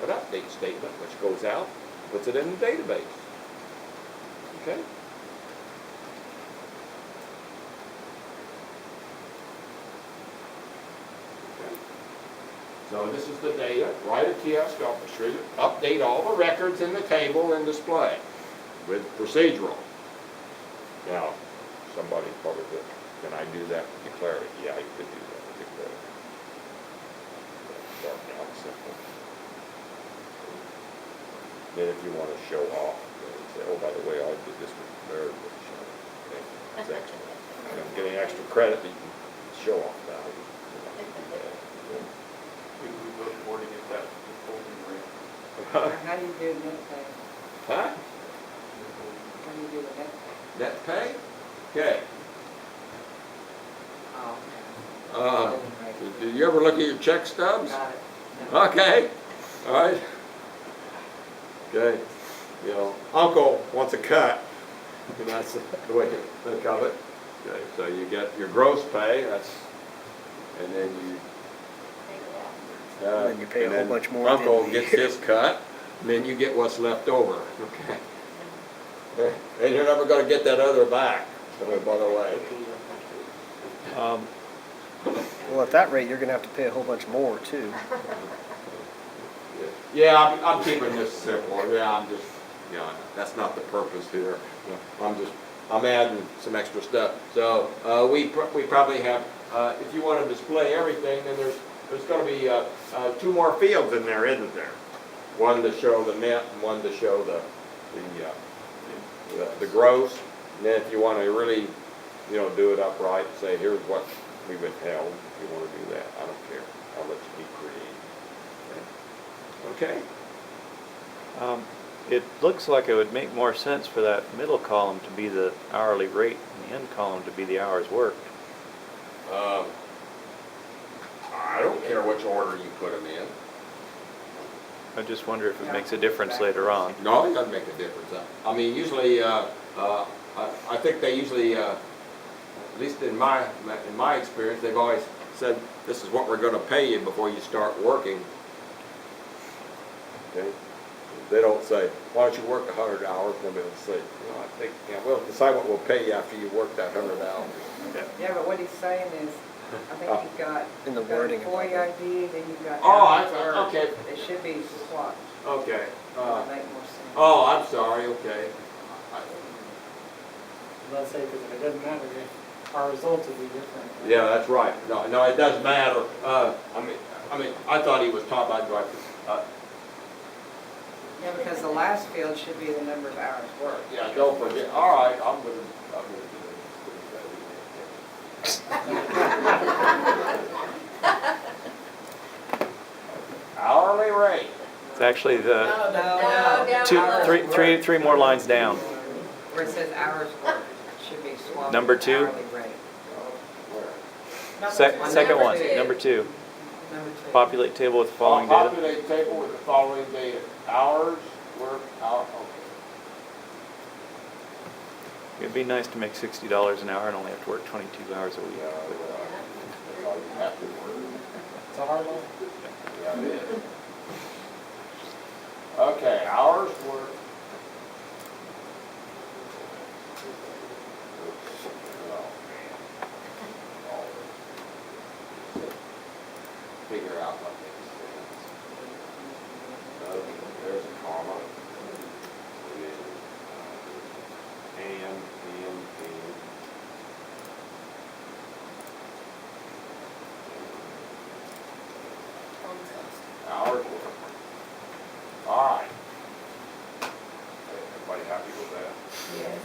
an update statement, which goes out, puts it in the database. Okay? Okay. So this is the data. Write a TS orchestrator. Update all the records in the table and display with procedural. Now, somebody probably could, can I do that with declarative? Yeah, you could do that with declarative. Start out simple. Then if you want to show off, you say, oh, by the way, I did this with declarative. Okay, that's extra. I'm getting extra credit, but you can show off value. We vote for to get that withholding rate. How do you do net pay? Huh? How do you do the net pay? Net pay? Okay. Oh, Did you ever look at your check stubs? got it. Okay. All right. Okay. You know, uncle wants a cut, and that's the way you think of it. Okay. So you get your gross pay, and then you. And then you pay a whole bunch more. Uncle gets his cut, and then you get what's left over. Okay. And you're never going to get that other back, by the way. Well, at that rate, you're going to have to pay a whole bunch more too. Yeah, I'm keeping this simple. Yeah, that's not the purpose here. I'm adding some extra stuff. So we probably have, if you want to display everything, then there's going to be 2 more fields in there, isn't there? One to show the net and one to show the gross. And then if you want to really, do it upright, say here's what we withheld. If you want to do that, I don't care. I'll let you be creative. Okay. It looks like it would make more sense for that middle column to be the hourly rate and the end column to be the hours worked. I don't care which order you put them in. I just wonder if it makes a difference later on. No, it doesn't make a difference. I mean, usually, I think they usually, at least in my experience, they've always said, this is what we're going to pay you before you start working. Okay? They don't say, why don't you work 100 hours? And they'll say, I think, we'll decide what we'll pay you after you work that 100 hours. Yeah, but what he's saying is, I think you've got In the you've got wording of employee it. ID, then you've got. Oh, hours worked. okay. It should be swapped. Okay. It'll make more sense. Oh, I'm sorry. Okay. Let's say, because if it doesn't matter, our results will be different. Yeah, that's right. No, it doesn't matter. I mean, I thought he was talking about Yeah, because the last field should be the number of hours worked. yeah, don't forget. All right, I'm gonna do it. Hourly rate. It's actually the No. three more lines down. Where it says hours worked, it should be swapped. Number with 2? hourly rate. Second one, number 2. Number 2. Populate table with the following data. Populate table with the following data. Hours, work, okay. It'd be nice to make $60 an hour and only have to work 22 hours a week. Yeah, well, that's all you have to work. It's a hard one. Yeah, it is. Okay, hours work. Figure out what makes sense. There's a comma. And. Hours work. All right. Everybody happy with that? Yes.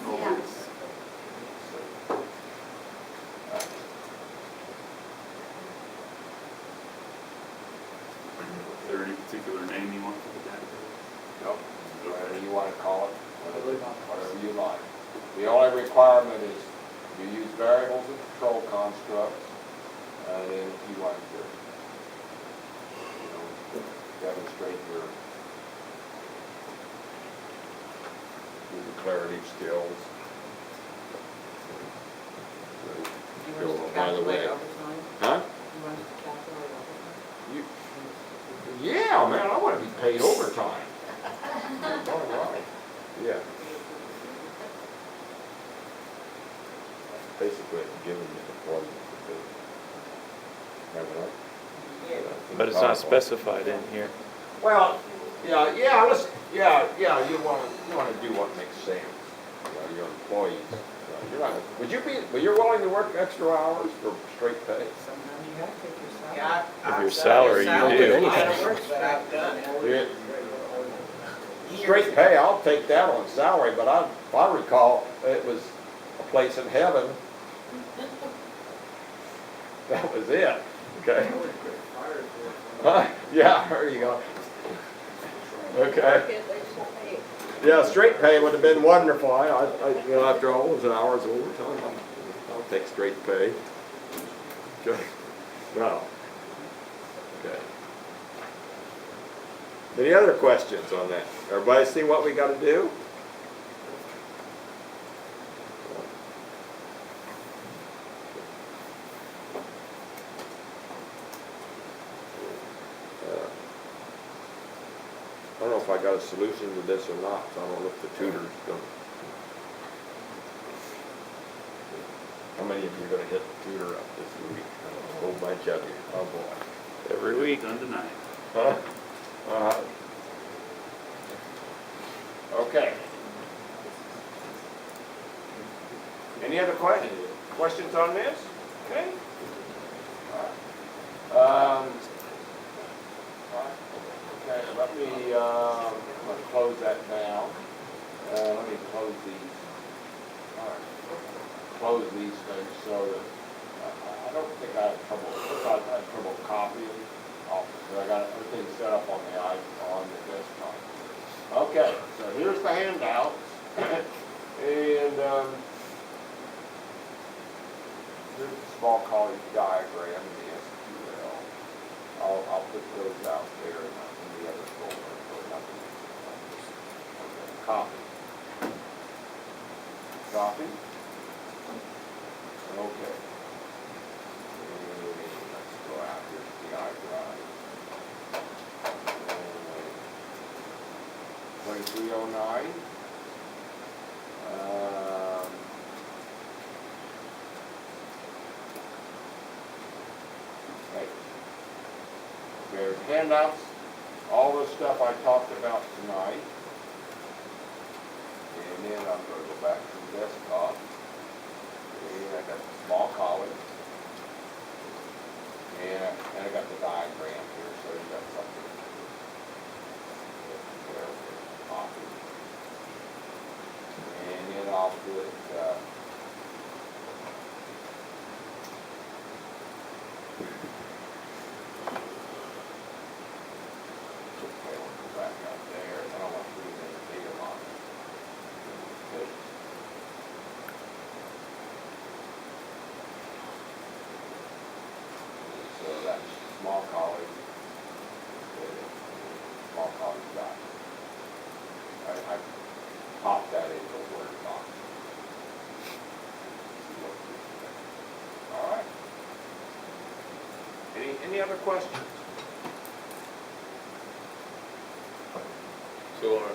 Is there any particular name you want for the database? Nope. Whatever you want to call it, whatever you like. The only requirement is you use variables and control constructs, and then if you want to, demonstrate your declarative skills. You want us to calculate overtime? Huh? You want us to calculate overtime? Yeah, man, I want to be paid overtime. All right. Yeah. Basically, giving you employment. Remember that? But it's not specified in here. Well, you want to do what makes sense. Your employees. You're willing to work extra hours for straight pay? Sometimes you have to take your salary. If your salary, you do. Straight pay, I'll take that on salary, but if I recall, it was a place in heaven. That was it, okay? Huh? Yeah, there you go. Okay. Yeah, straight pay would have been wonderful. After all those hours of overtime, I'll take straight pay. Okay. Well. Okay. Any other questions on that? Everybody see what we got to do? I don't know if I got a solution to this or not, so I don't know if the tutor's going. How many of you are going to hit the tutor up this week? A whole bunch of you. Oh boy. Every week. Done tonight. Huh? Okay. Any other questions on this? Okay. Okay, let me close that down. Let me close these. All right. Close these things so that I don't think I had trouble. I had trouble copying. I got everything set up on the desktop. Okay, so here's the handout, and here's the small college diagram in the SQL. I'll put those out there in the other folder for nothing. Okay, copy. Copy. Okay. Let's go out here to the iDrive. 2309. Okay. There's handouts, all the stuff I talked about tonight. And then I'm going to go back to the desktop. And I got the small college. And I got the diagram here, so you got something. Copy. And then I'll put back out there. I don't want to put it in the data model. Okay. small college. Small college guy. I popped that into a Word doc. All right. Any other questions? So our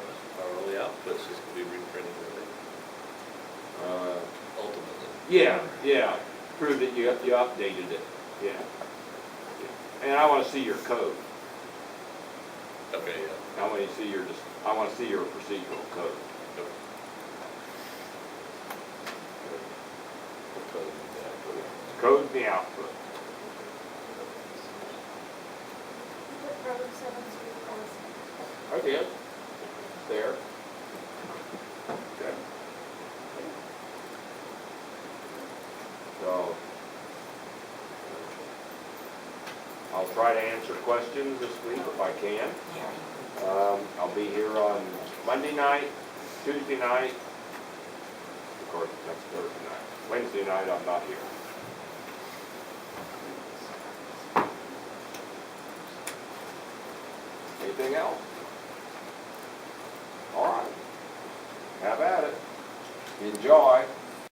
only output's just gonna be reprinting everything, ultimately. Yeah, prove that you updated it, yeah. And I wanna see your code. Okay, yeah. I wanna see I wanna see your procedural code. What code is that? Code the output. You put Proverbs 7:3 crossing. I did. There. Okay. So, I'll try to answer questions this week if I can. I'll be here on Monday night, Tuesday night, of course, that's Thursday night. Wednesday night, I'm not here. Anything else? All right. Have at it. Enjoy.